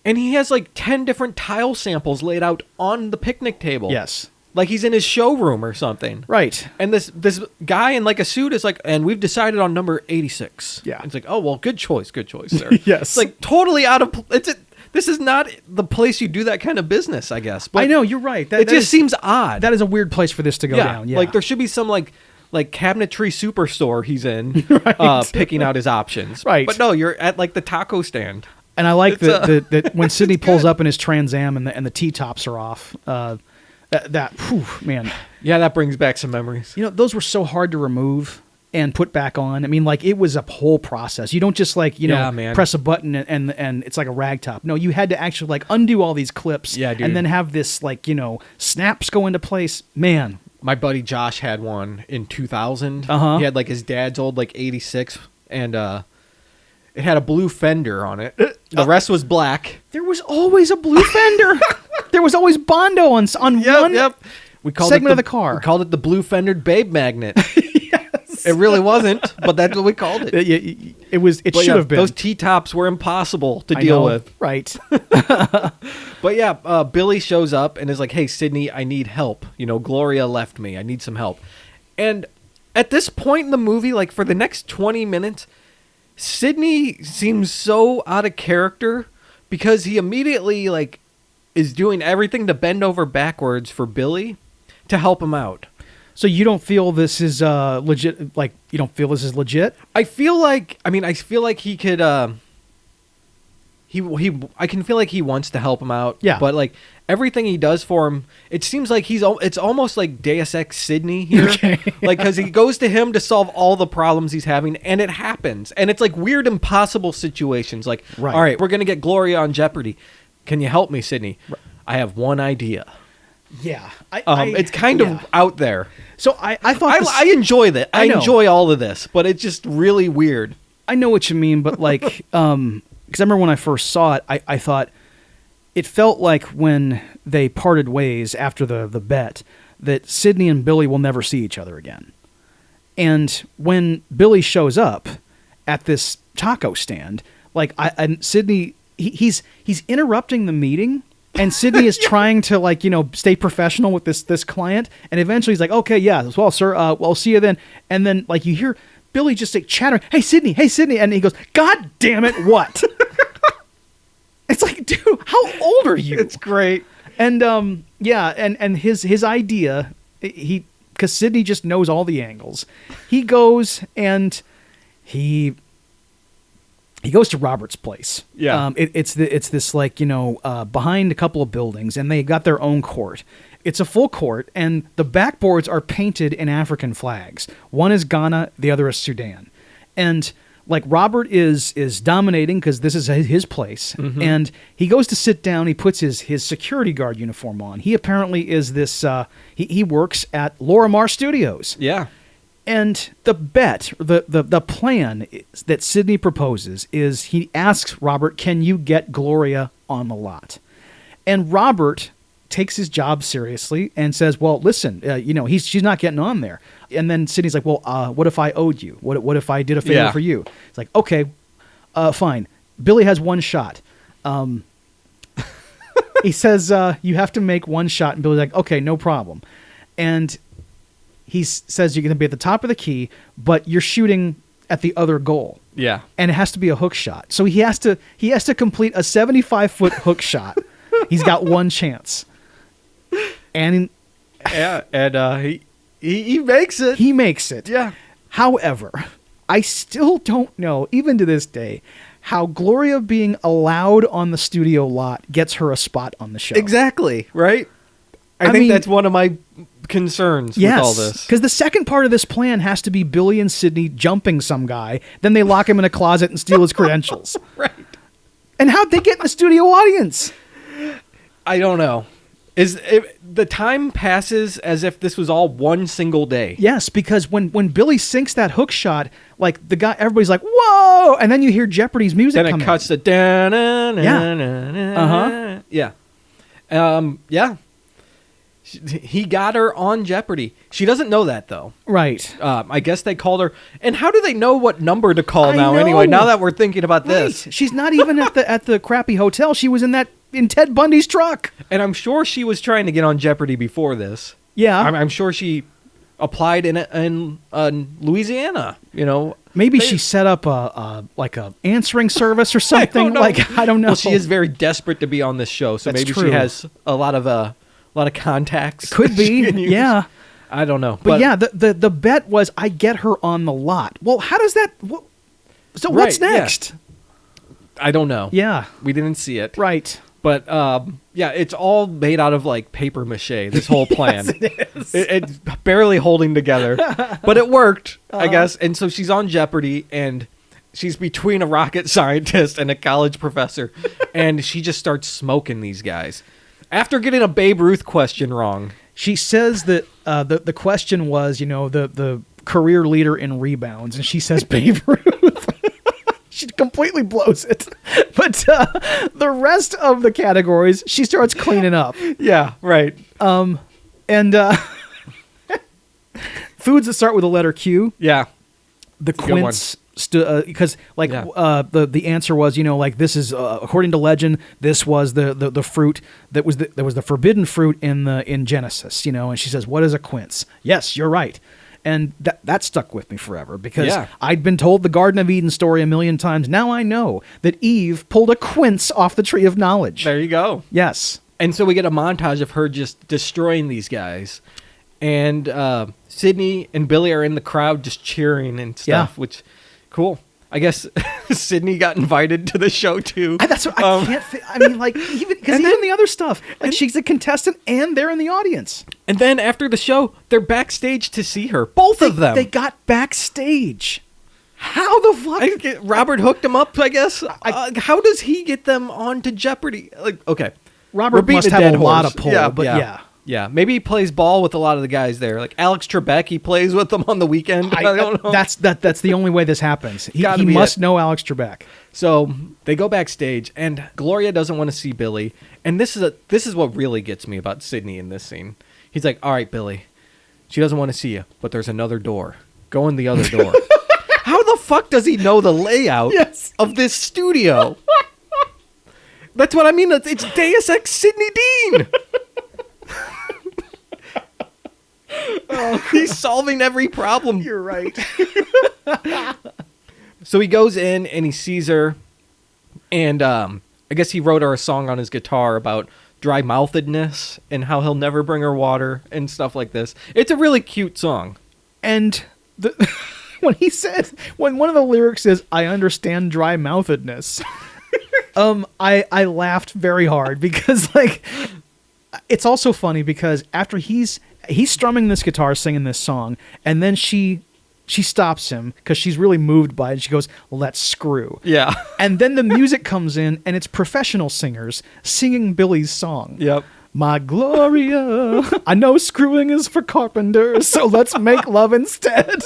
he has like 10 different tile samples laid out on the picnic table. Yes. Like he's in his showroom or something. Right. And this guy in like a suit is like, and we've decided on number 86. Yeah. It's like, oh, well, good choice, sir. Yes. It's like totally out of, this is not the place you do that kind of business, I guess. But I know, you're right. it just seems odd. That is a weird place for this to go down. Yeah. Like there should be some like cabinetry superstore he's in, Right. picking out his options. Right. But no, you're at like the taco stand. And I like that when Sidney pulls good. up in his Trans Am and the T-tops are off. Whew, man. Yeah, that brings back some memories. You know, those were so hard to remove and put back on. I mean, like, it was a whole process. You don't just, like, man. press a button and it's like a rag top. No, you had to actually, like, undo all these clips. Yeah, dude. And then have this, like, snaps go into place. Man. My buddy Josh had one in 2000. Uh-huh. He had, like, his dad's old, like, 86, and it had a blue fender on it. The rest was black. There was always a blue fender. There was always Bondo on one We called segment it of the car. We called it the blue fendered babe magnet. Yes. It really wasn't, but that's what we called it. It was. It But should have been. Those T-tops were impossible to I deal know, with. Right. But yeah, Billy shows up and is like, hey, Sydney, I need help. Gloria left me. I need some help. And at this point in the movie, like for the next 20 minutes, Sydney seems so out of character because he immediately like is doing everything to bend over backwards for Billy to help him out. So you don't feel this is legit? Like, you don't feel this is legit? I feel like he could. I can feel like he wants to help him out. Yeah. But like everything he does for him, it seems like it's almost like Deus Ex Sydney here. Okay. Like, because he goes to him to solve all the problems he's having, and it happens. And it's like weird, impossible situations. Like, Right. all right, we're gonna get Gloria on Jeopardy. Can you help me, Sydney? Right. I have one idea. Yeah. It's kind of out there. So I thought I enjoy that. I know. enjoy all of this, but it's just really weird. I know what you mean, but like, because I remember when I first saw it, I thought it felt like when they parted ways after the bet that Sydney and Billy will never see each other again. And when Billy shows up at this taco stand, like and Sydney, he's interrupting the meeting. And Sydney is trying to, like, stay professional with this client. And eventually he's like, okay, yeah, well, sir, I'll see you then. And then, like, you hear Billy just, like, chattering, hey, Sydney. And he goes, God damn it, what? It's like, dude, how old are you? It's great. And, and his idea, because Sydney just knows all the angles. He goes and he goes to Robert's place. Yeah. It's this like, behind a couple of buildings, and they got their own court. It's a full court, and the backboards are painted in African flags. One is Ghana, the other is Sudan. And like Robert is dominating because this is his place. Mm-hmm. And he goes to sit down. He puts his security guard uniform on. He apparently is this, he works at Lorimar Studios. Yeah. And the bet, the plan that Sydney proposes is he asks Robert, can you get Gloria on the lot? And Robert takes his job seriously and says, well, listen, she's not getting on there. And then Sydney's like, well, what if I owed you? What if I did a favor for you? It's like, okay, fine. Billy has one shot. He says, you have to make one shot. And Billy's like, okay, no problem. And he says you're going to be at the top of the key, but you're shooting at the other goal. Yeah. And it has to be a hook shot. So he has to complete a 75-foot hook shot. He's got one chance. And he makes it. He makes it. Yeah. However, I still don't know, even to this day, how Gloria being allowed on the studio lot gets her a spot on the show. Exactly, right? I think that's one of my concerns with all this. Because the second part of this plan has to be Billy and Sydney jumping some guy, then they lock him in a closet and steal his credentials. Right. And how'd they get in the studio audience? I don't know. The time passes as if this was all one single day. Yes, because when Billy sinks that hook shot, like everybody's like, whoa! And then you hear Jeopardy's music then come it cuts in. to Yeah. Yeah. Yeah. He got her on Jeopardy. She doesn't know that, though. Right. I guess they called her. And how do they know what number to call I now, know. anyway, now that we're thinking about Right. this? She's not even at the crappy hotel. She was in Ted Bundy's truck. And I'm sure she was trying to get on Jeopardy before this. Yeah. I'm sure she applied in Louisiana, Maybe she set up a answering service or something. I don't know. Well, she is very desperate to be on this show, so That's maybe true. she has a lot of contacts. Could be. she can use. Yeah. I don't know. But yeah, the bet was I get her on the lot. Well, how does that? So what's Right, yeah. next? I don't know. Yeah. We didn't see it. Right. But yeah, it's all made out of like paper mache. This whole plan, it's barely holding together, but it worked, I guess. And so she's on Jeopardy, and she's between a rocket scientist and a college professor, and she just starts smoking these guys after getting a Babe Ruth question wrong. She says that the question was, the career leader in rebounds, and she says Babe Ruth. She completely blows it. But the rest of the categories, she starts cleaning up. Yeah, right. And foods that start with the letter Q. Yeah, The a good quince, because Yeah. the answer was, this is according to legend, this was the fruit that was the forbidden fruit in Genesis, and she says, what is a quince? Yes, you're right. And that stuck with me forever because Yeah. I'd been told the Garden of Eden story a million times. Now I know that Eve pulled a quince off the tree of knowledge. there you go. Yes. And so we get a montage of her just destroying these guys. And Sydney and Billy are in the crowd just cheering and stuff, Yeah. which, cool. I guess Sydney got invited to the show, too. That's what I can't. I mean, even the other stuff, she's a contestant and they're in the audience. And then after the show, they're backstage to see her. Both of them. They got backstage. How the fuck? Robert hooked them up, I guess. How does he get them on to Jeopardy? Okay. Robert We're beating must a have dead a lot horse. of pull, but yeah. Yeah, maybe he plays ball with a lot of the guys there. Like Alex Trebek, he plays with them on the weekend. I don't know. That's the only way this happens. He Gotta be must it. know Alex Trebek. So they go backstage, and Gloria doesn't want to see Billy. And this is what really gets me about Sydney in this scene. He's like, "All right, Billy, she doesn't want to see you, but there's another door. Go in the other door." How the fuck does he know the layout Yes. of this studio? That's what I mean. It's Deus Ex Sydney Dean. He's solving every problem. You're right. So he goes in and he sees her, and I guess he wrote her a song on his guitar about dry mouthedness and how he'll never bring her water and stuff like this. It's a really cute song. And when he said, when one of the lyrics is, "I understand dry mouthedness," I laughed very hard because it's also funny because after he's strumming this guitar, singing this song, and then she stops him because she's really moved by it. And she goes, "Let's screw." Yeah. And then the music comes in, and it's professional singers singing Billy's song. Yep. My Gloria, I know screwing is for carpenters, so let's make love instead.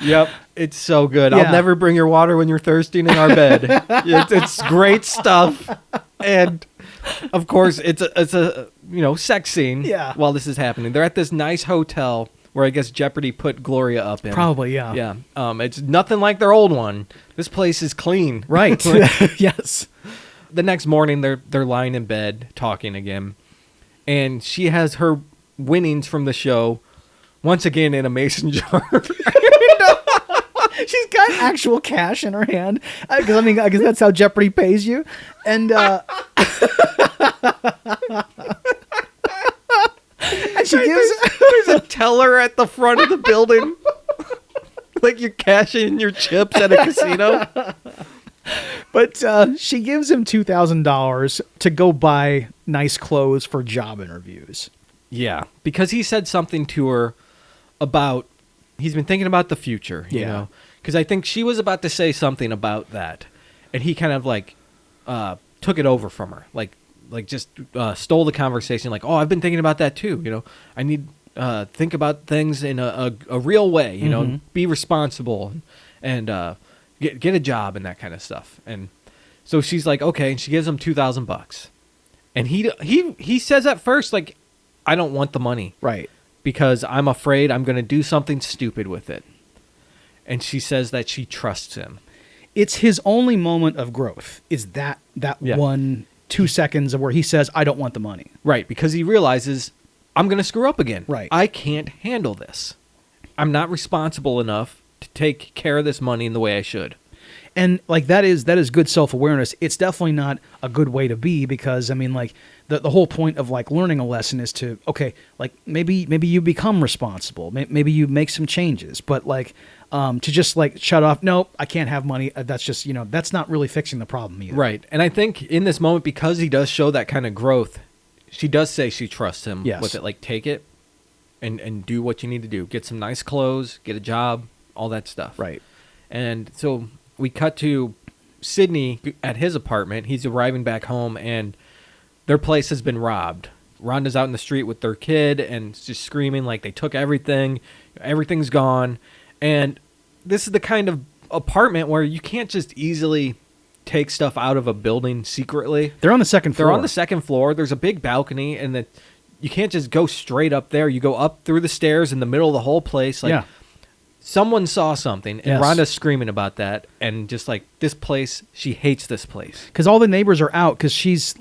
Yep. It's so good. Yeah. I'll never bring your water when you're thirsty in our bed. It's great stuff. And of course, it's a sex scene. Yeah. While this is happening, they're at this nice hotel where I guess Jeopardy put Gloria up in. Probably, yeah. Yeah. It's nothing like their old one. This place is clean. Right. Yes. The next morning, they're lying in bed talking again, and she has her winnings from the show once again in a mason jar. She's got actual cash in her hand. I guess that's how Jeopardy pays you. And and she gives. There's a teller at the front of the building, like you're cashing your chips at a casino. But she gives him $2,000 to go buy nice clothes for job interviews. Yeah, because he said something to her about he's been thinking about the future. You Yeah. know, because I think she was about to say something about that, and he kind of took it over from her, just stole the conversation. Like, oh, I've been thinking about that too. You know, I need think about things in a real way. You know, be responsible and get a job and that kind of stuff. And so she's like, okay, and she gives him $2,000, and he says at first like, I don't want the money. Right. Because I'm afraid I'm going to do something stupid with it. And she says that she trusts him. It's his only moment of growth is that Yeah. 1-2 seconds of where he says, I don't want the money. Right, because he realizes I'm going to screw up again. Right. I can't handle this. I'm not responsible enough to take care of this money in the way I should. And like that is good self-awareness. It's definitely not a good way to be because I mean like the whole point of like learning a lesson is to okay, like maybe you become responsible. Maybe you make some changes, but like to just like shut off, nope, I can't have money. That's just, that's not really fixing the problem either. Right. And I think in this moment, because he does show that kind of growth, she does say she trusts him Yes. with it. Like, take it and do what you need to do. Get some nice clothes, get a job, all that stuff. Right. And so we cut to Sydney at his apartment. He's arriving back home, and their place has been robbed. Rhonda's out in the street with their kid and just screaming like they took everything. Everything's gone. And this is the kind of apartment where you can't just easily take stuff out of a building secretly. They're on the second floor. They're on the second floor. There's a big balcony, and you can't just go straight up there. You go up through the stairs in the middle of the whole place. Like, yeah. someone saw something, and Yes. Rhonda's screaming about that, and just like, this place, she hates this place. Because all the neighbors are out because she's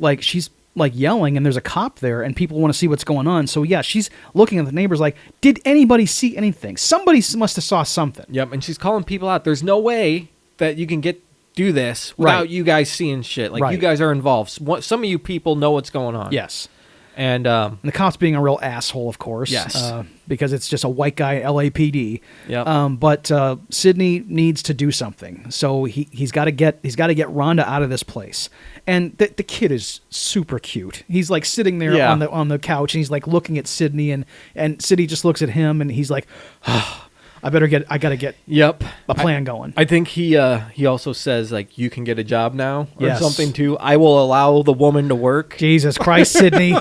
yelling and there's a cop there and people want to see what's going on. So yeah, she's looking at the neighbors like, did anybody see anything? Somebody must have saw something. Yep, and she's calling people out. There's no way that you can do this without Right. you guys seeing shit. Like, Right. you guys are involved. Some of you people know what's going on. Yes. And And the cop's being a real asshole, of course. Yes. Because it's just a white guy LAPD. Yep. But Sydney needs to do something, so he's got to get Rhonda out of this place. And the kid is super cute. He's like sitting there Yeah. on the couch, and he's like looking at Sydney, and Sydney just looks at him, and he's like, I got to get Yep. a plan going. I think he also says, like, you can get a job now or Yes. something too. I will allow the woman to work. Jesus Christ, Sydney.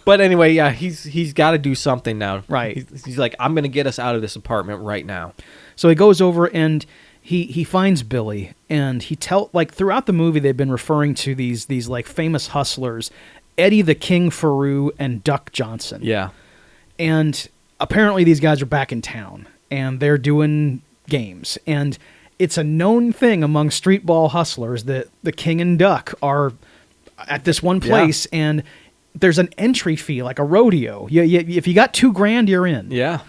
But anyway, yeah, he's got to do something now. Right. He's like, I'm going to get us out of this apartment right now. So he goes over and he finds Billy, and throughout the movie they've been referring to these like famous hustlers, Eddie the King Faroux and Duck Johnson. Yeah. And apparently these guys are back in town and they're doing games. And it's a known thing among street ball hustlers that the King and Duck are at this one place, and there's an entry fee, like a rodeo. If you got $2,000, you're in. Yeah.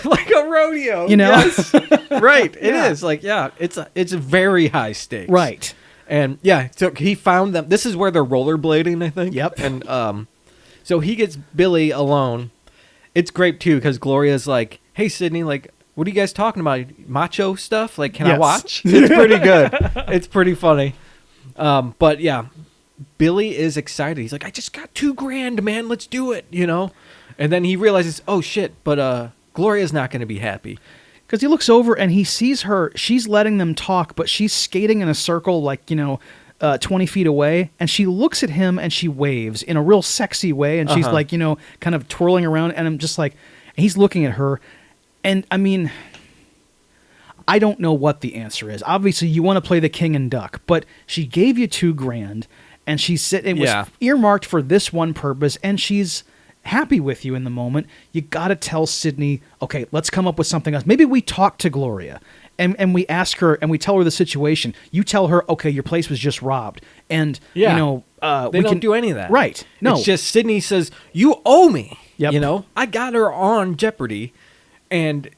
Like a rodeo. Yes. Right. It Yeah. is. Like, yeah, it's a very high stakes. Right. And yeah, so he found them. This is where they're rollerblading, I think. Yep. And so he gets Billy alone. It's great too, because Gloria's like, "Hey, Sydney, like, what are you guys talking about? Macho stuff? Like, can I Yes. watch?" It's pretty good. It's pretty funny. But yeah, Billy is excited. He's like, "I just got $2,000, man. Let's do it," And then he realizes, oh shit, but Gloria's not going to be happy. Because he looks over and he sees her. She's letting them talk, but she's skating in a circle, like, 20 feet away. And she looks at him and she waves in a real sexy way. And she's like, kind of twirling around. And I'm just like, he's looking at her. And I mean, I don't know what the answer is. Obviously, you want to play the King and Duck, but she gave you $2,000 and she said it was earmarked for this one purpose. And she's happy with you in the moment. You got to tell Sydney, okay, let's come up with something else. Maybe we talk to Gloria and we ask her and we tell her the situation. You tell her, okay, your place was just robbed. And, they don't do any of that. Right. No. It's just Sydney says, you owe me. Yep. I got her on Jeopardy, and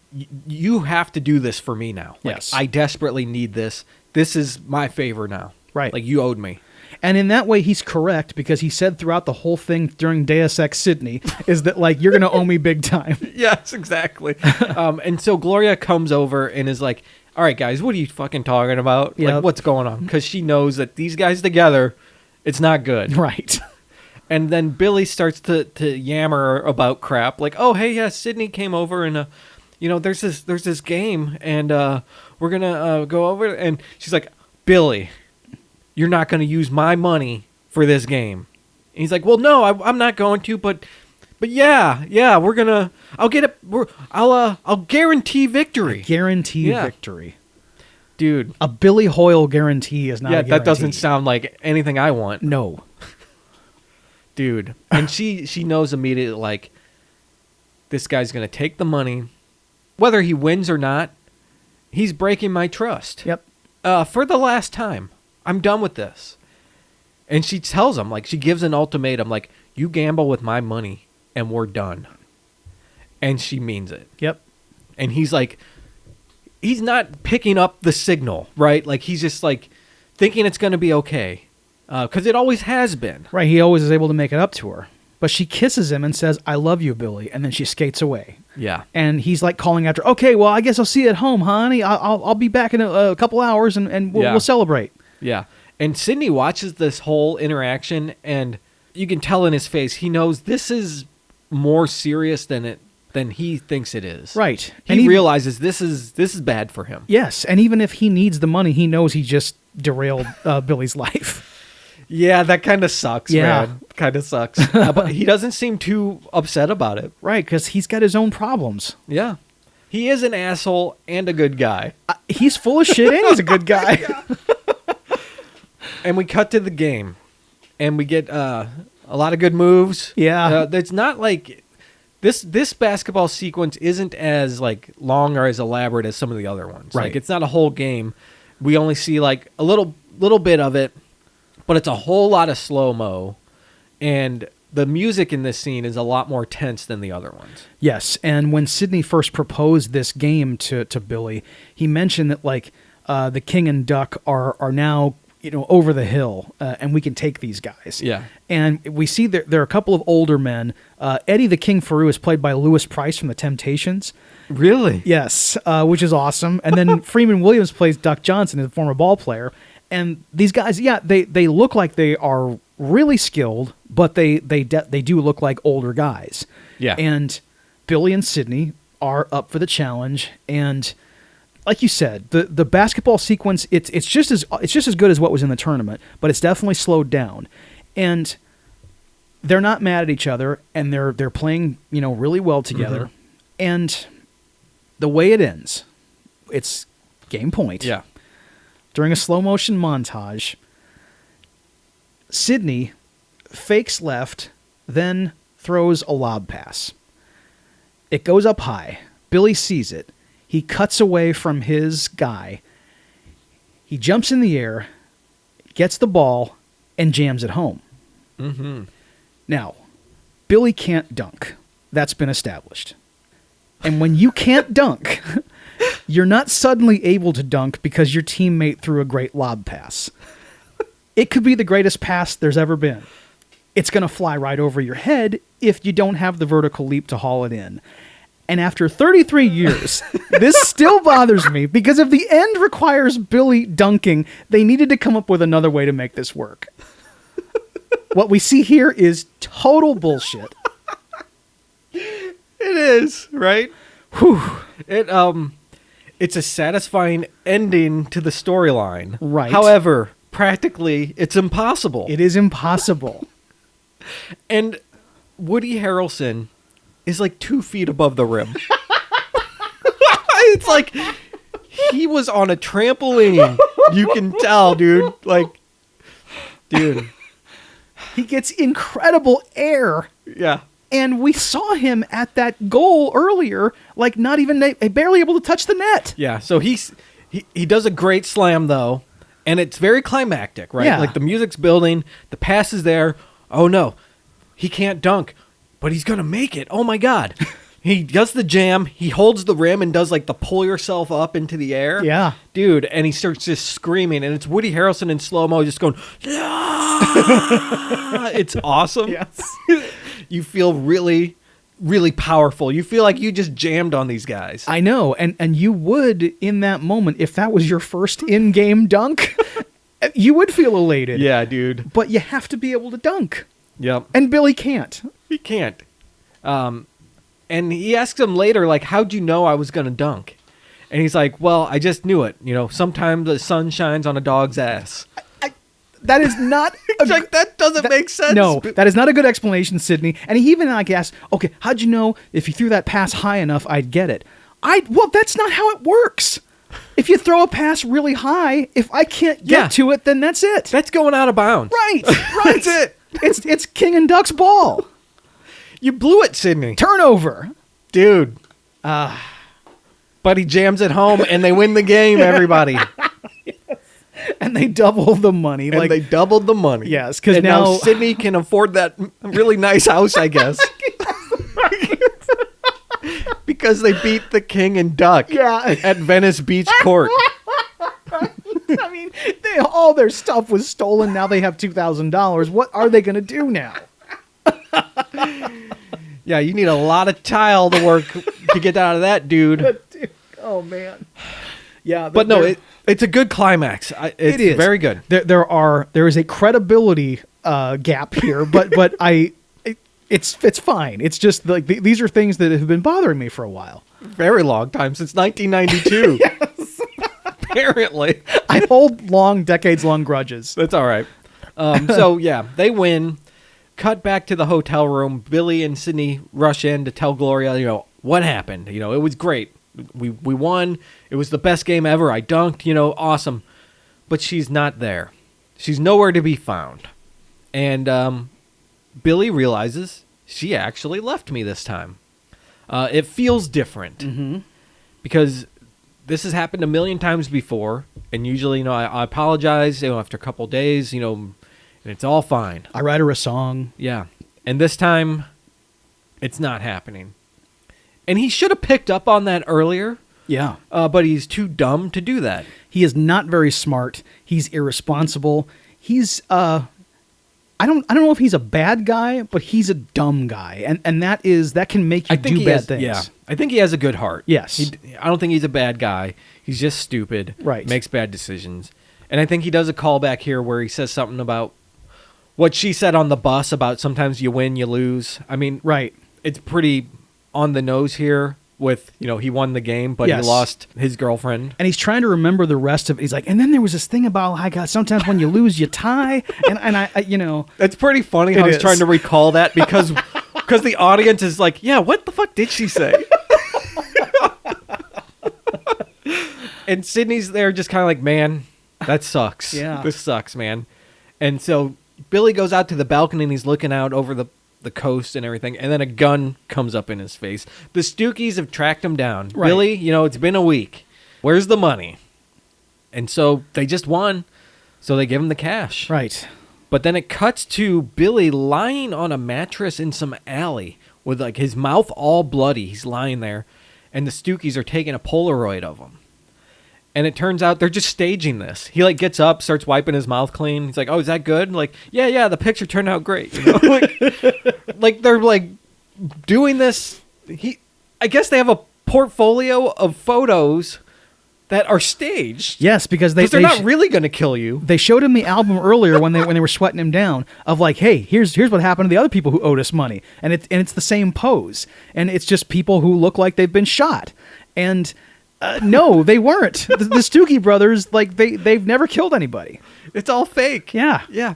you have to do this for me now. Like, Yes. I desperately need this. This is my favor now. Right. Like, you owed me. And in that way, he's correct, because he said throughout the whole thing during Deus Ex Sydney is that, like, you're going to owe me big time. Yes, exactly. And so Gloria comes over and is like, all right, guys, what are you fucking talking about? Yep. Like, what's going on? Because she knows that these guys together, it's not good. Right. And then Billy starts to yammer about crap. Like, oh, hey, yeah, Sydney came over and, there's this game, and we're going to go over. And she's like, Billy, you're not going to use my money for this game. And he's like, well, no, I'm not going to, but yeah, we're going to, I'll guarantee victory. Guarantee victory. Dude. A Billy Hoyle guarantee is not a guarantee. That doesn't sound like anything I want. No. Dude. And she knows immediately, like, this guy's going to take the money. Whether he wins or not, he's breaking my trust. Yep. For the last time. I'm done with this. And she tells him, like, she gives an ultimatum, like, you gamble with my money and we're done. And she means it. Yep. And he's like, he's not picking up the signal, right? Like, he's just, like, thinking it's going to be okay. Because it always has been. Right. He always is able to make it up to her. But she kisses him and says, I love you, Billy. And then she skates away. Yeah. And he's like calling after, okay, well, I guess I'll see you at home, honey. I'll be back in a couple hours and we'll celebrate. Yeah. And Sidney watches this whole interaction, and you can tell in his face, he knows this is more serious than he thinks it is. Right. He realizes this is bad for him. Yes. And even if he needs the money, he knows he just derailed Billy's life. Yeah, that kind of sucks, man. Kind of sucks. But he doesn't seem too upset about it. Right, because he's got his own problems. Yeah. He is an asshole and a good guy. He's full of shit and he's a good guy. And we cut to the game. And we get a lot of good moves. Yeah. It's not like... This basketball sequence isn't as, like, long or as elaborate as some of the other ones. Right. Like, it's not a whole game. We only see, like, a little bit of it. But it's a whole lot of slow-mo, and the music in this scene is a lot more tense than the other ones. Yes, and when Sidney first proposed this game to Billy, he mentioned that, like, the King and Duck are now, over the hill, and we can take these guys. Yeah. And we see there are a couple of older men. Eddie the King Farouk is played by Louis Price from The Temptations. Really? Yes, which is awesome. And then Freeman Williams plays Duck Johnson, a former ball player. And these guys, yeah, they look like they are really skilled, but they do look like older guys. Yeah. And Billy and Sidney are up for the challenge, and like you said, the basketball sequence it's just as good as what was in the tournament, but it's definitely slowed down. And they're not mad at each other, and they're playing, really well together. Mm-hmm. And the way it ends, it's game point. Yeah. During a slow motion montage, Sidney fakes left, then throws a lob pass. It goes up high. Billy sees it. He cuts away from his guy. He jumps in the air, gets the ball, and jams it home. Mm-hmm. Now, Billy can't dunk. That's been established. And when you can't dunk... You're not suddenly able to dunk because your teammate threw a great lob pass. It could be the greatest pass there's ever been. It's going to fly right over your head if you don't have the vertical leap to haul it in. And after 33 years, this still bothers me because if the end requires Billy dunking, they needed to come up with another way to make this work. What we see here is total bullshit. It is, right? Whew. It's a satisfying ending to the storyline. Right. However, practically, it's impossible. It is impossible. And Woody Harrelson is like 2 feet above the rim. It's like he was on a trampoline. You can tell, dude. Like, dude. He gets incredible air. Yeah. And we saw him at that goal earlier, like not even barely able to touch the net. Yeah, so he does a great slam though, and it's very climactic, right? Yeah. Like the music's building, the pass is there. Oh no, he can't dunk, but he's gonna make it. Oh my god. He does the jam, he holds the rim and does like the pull yourself up into the air. Yeah. Dude, and he starts just screaming, and it's Woody Harrelson in slow-mo just going, ah! It's awesome. Yes. You feel really, really powerful. You feel like you just jammed on these guys. I know, and you would in that moment, if that was your first in-game dunk, you would feel elated. Yeah, dude. But you have to be able to dunk. Yep. And Billy can't. He can't. And he asks him later, like, how'd you know I was going to dunk? And he's like, well, I just knew it. Sometimes the sun shines on a dog's ass. That is not... Like, that doesn't make sense. No, that is not a good explanation, Sidney. And he even asked, okay, how'd you know if you threw that pass high enough, I'd get it? Well, that's not how it works. If you throw a pass really high, if I can't get to it, then that's it. That's going out of bounds. Right. That's it. It's King and Duck's ball. You blew it, Sydney. Turnover. Dude. But he jams it home, and they win the game, everybody. And they double the money. And they doubled the money. Yes, because now Sydney can afford that really nice house, I guess. Because they beat the King and Duck at Venice Beach Court. I mean, all their stuff was stolen. Now they have $2,000. What are they going to do now? Yeah, you need a lot of tile to work to get out of that, dude. Oh, man. Yeah, but no, it's a good climax. It is very good. There is a credibility gap here, but it's fine. It's just like these are things that have been bothering me for a while. Very long time, since 1992. Yes. Apparently. I hold decades-long grudges. That's all right. So, yeah, they win. Cut back to the hotel room. Billy and Sydney rush in to tell Gloria, what happened. It was great. We won. It was the best game ever. I dunked, awesome. But she's not there. She's nowhere to be found. And Billy realizes she actually left me this time. It feels different. Because this has happened a million times before. And usually, I apologize after a couple days, and it's all fine. I write her a song. Yeah. And this time, it's not happening. And he should have picked up on that earlier. Yeah. But he's too dumb to do that. He is not very smart. He's irresponsible. He's I don't know if he's a bad guy, but he's a dumb guy. And that can make you do bad things. Yeah. I think he has a good heart. Yes. I don't think he's a bad guy. He's just stupid. Right. Makes bad decisions. And I think he does a callback here where he says something about what she said on the bus about sometimes you win, you lose. I mean, right. It's pretty on the nose here with, he won the game, but yes. he lost his girlfriend. And he's trying to remember the rest of it. He's like, and then there was this thing about sometimes when you lose, you tie. And I It's pretty funny how he's trying to recall that because the audience is like, yeah, what the fuck did she say? And Sydney's there just kind of like, man, that sucks. Yeah. This sucks, man. And so Billy goes out to the balcony and he's looking out over the coast and everything, and then a gun comes up in his face. The Stookies have tracked him down. Right. Billy, it's been a week. Where's the money? And so they just won, so they give him the cash. Right. But then it cuts to Billy lying on a mattress in some alley with his mouth all bloody. He's lying there, and the Stookies are taking a Polaroid of him. And it turns out they're just staging this. He gets up, starts wiping his mouth clean. He's like, "Oh, is that good?" Yeah, the picture turned out great. They're doing this. I guess they have a portfolio of photos that are staged. Yes, because they're not really going to kill you. They showed him the album earlier when they were sweating him down of hey, here's what happened to the other people who owed us money, and it's the same pose, and it's just people who look like they've been shot, and. No, they weren't. The Stookie brothers, they've never killed anybody. It's all fake. Yeah. Yeah.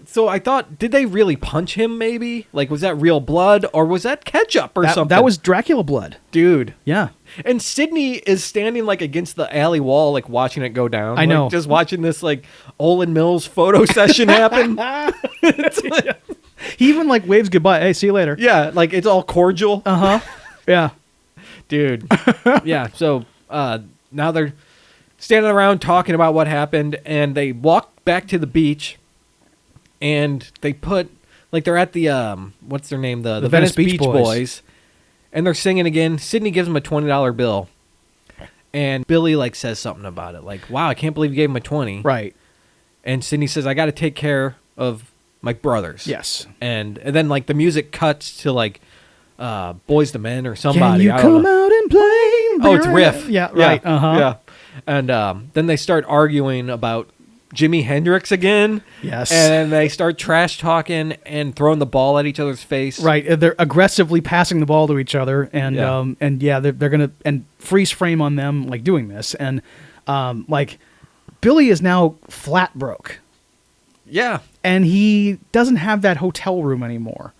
So I thought, did they really punch him maybe? Was that real blood or was that ketchup or something? That was Dracula blood. Dude. Yeah. And Sydney is standing against the alley wall, watching it go down. I know. Just watching this Olin Mills photo session happen. He even waves goodbye. Hey, see you later. Yeah. It's all cordial. Uh-huh. Yeah. Dude. Yeah. So now they're standing around talking about what happened, and they walk back to the beach, and they put they're at the what's their name, the Venice Beach Boys, and they're singing again. Sydney gives them a $20 bill, and Billy says something about it, wow, I can't believe you gave him a 20. Right. And Sydney says, I got to take care of my brothers. Yes. And then the music cuts to Boys to Men or somebody. Can you come out and play? Oh, it's Riff. Yeah, right. Yeah. Uh-huh. Yeah. And then they start arguing about Jimi Hendrix again. Yes. And they start trash talking and throwing the ball at each other's face. Right. They're aggressively passing the ball to each other, and they're gonna freeze frame on them doing this, and Billy is now flat broke. Yeah. And he doesn't have that hotel room anymore.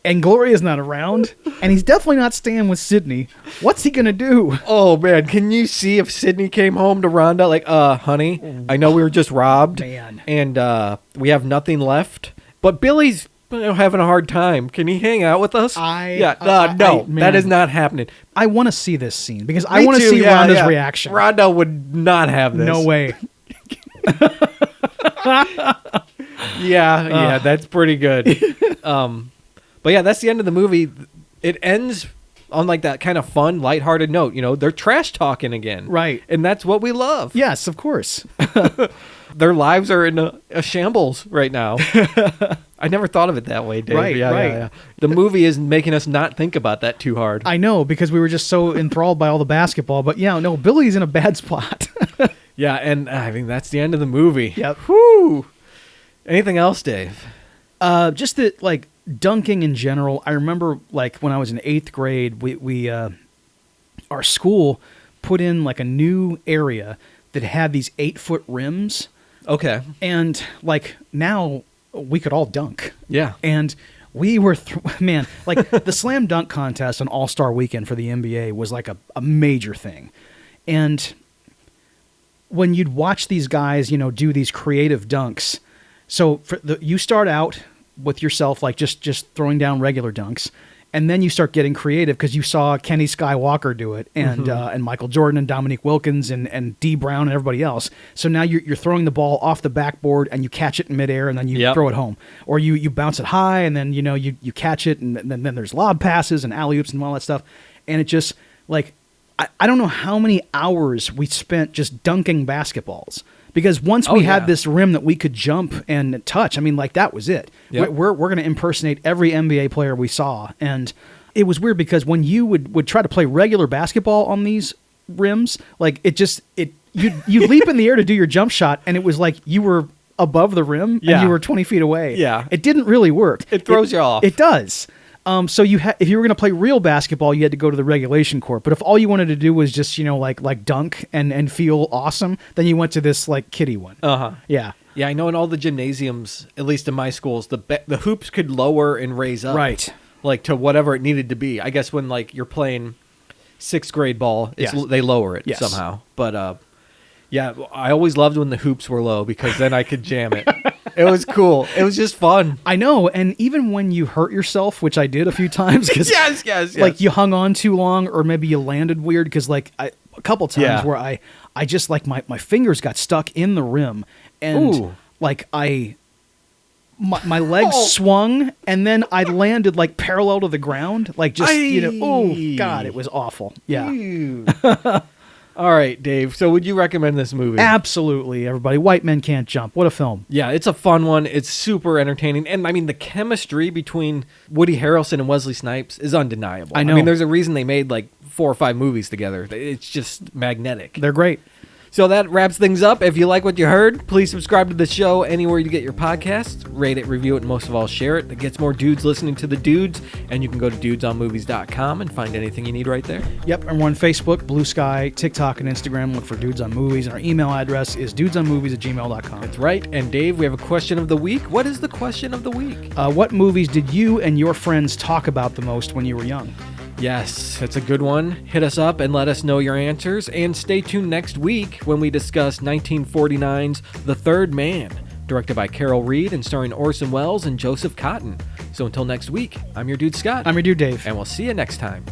And Gloria's not around, and he's definitely not staying with Sydney. What's he gonna do? Oh man, can you see if Sydney came home to Rhonda honey, I know we were just robbed, Man. and we have nothing left. But Billy's having a hard time. Can he hang out with us? No, man. that is not happening. I want to see this scene because I want to see Rhonda's reaction. Rhonda would not have this. No way. Yeah, that's pretty good. But yeah, that's the end of the movie. It ends on like that kind of fun, lighthearted note. You know, they're trash talking again. Right. And that's what we love. Yes, of course. Their lives are in a shambles right now. I never thought of it that way, Dave. Right, right. Yeah. The movie is making us not think about that too hard. I know, because we were just so enthralled by all the basketball. But yeah, no, Billy's in a bad spot. Yeah, and I mean, that's the end of the movie. Yep. Whew. Anything else, Dave? Just that, like, dunking in general. I remember, like, when I was in 8th grade, we our school put in, like, a new area that had these 8-foot rims. Okay. And, like, now we could all dunk. Yeah. And we were, man, like, the slam dunk contest on All-Star Weekend for the NBA was, like, a major thing. And when you'd watch these guys, you know, do these creative dunks, so you start out with yourself, like, just throwing down regular dunks, and then you start getting creative because you saw Kenny Skywalker do it, and and Michael Jordan and Dominique Wilkins and Dee Brown and everybody else. So now you're throwing the ball off the backboard and you catch it in midair and then you throw it home, or you bounce it high and then you catch it, and then there's lob passes and alley oops and all that stuff, and it just, like, I don't know how many hours we spent just dunking basketballs. Because once we had this rim that we could jump and touch, I mean, like, that was it. Yep. We're going to impersonate every NBA player we saw. And it was weird because when you would try to play regular basketball on these rims, like, you leap in the air to do your jump shot, and it was like you were above the rim and you were 20 feet away. Yeah. It didn't really work. It throws you off. It does. So if you were going to play real basketball, you had to go to the regulation court. But if all you wanted to do was just, like dunk and feel awesome, then you went to this, like, kiddie one. Yeah. Yeah, I know in all the gymnasiums, at least in my schools, the hoops could lower and raise up. Right. Like, to whatever it needed to be. I guess when, like, you're playing 6th grade ball, they lower it somehow. But, yeah, I always loved when the hoops were low because then I could jam it. It was cool. It was just fun. I know, and even when you hurt yourself, which I did a few times, because yes. like, you hung on too long, or maybe you landed weird, because, like, a couple times where I just, like, my fingers got stuck in the rim, and like my legs swung, and then I landed, like, parallel to the ground, like, just God, it was awful. Yeah. All right, Dave. So would you recommend this movie? Absolutely, everybody. White Men Can't Jump. What a film. Yeah, it's a fun one. It's super entertaining. And, I mean, the chemistry between Woody Harrelson and Wesley Snipes is undeniable. I know. I mean, there's a reason they made, like, 4 or 5 movies together. It's just magnetic. They're great. So that wraps things up. If you like what you heard, please subscribe to the show anywhere you get your podcasts. Rate it, review it, and most of all, share it. It gets more dudes listening to the dudes. And you can go to dudesonmovies.com and find anything you need right there. Yep, and we're on Facebook, Blue Sky, TikTok, and Instagram. Look for Dudes on Movies. And our email address is dudesonmovies@gmail.com. That's right. And Dave, we have a question of the week. What is the question of the week? What movies did you and your friends talk about the most when you were young? Yes, that's a good one. Hit us up and let us know your answers. And stay tuned next week when we discuss 1949's The Third Man, directed by Carol Reed and starring Orson Welles and Joseph Cotton. So until next week, I'm your dude Scott. I'm your dude Dave. And we'll see you next time.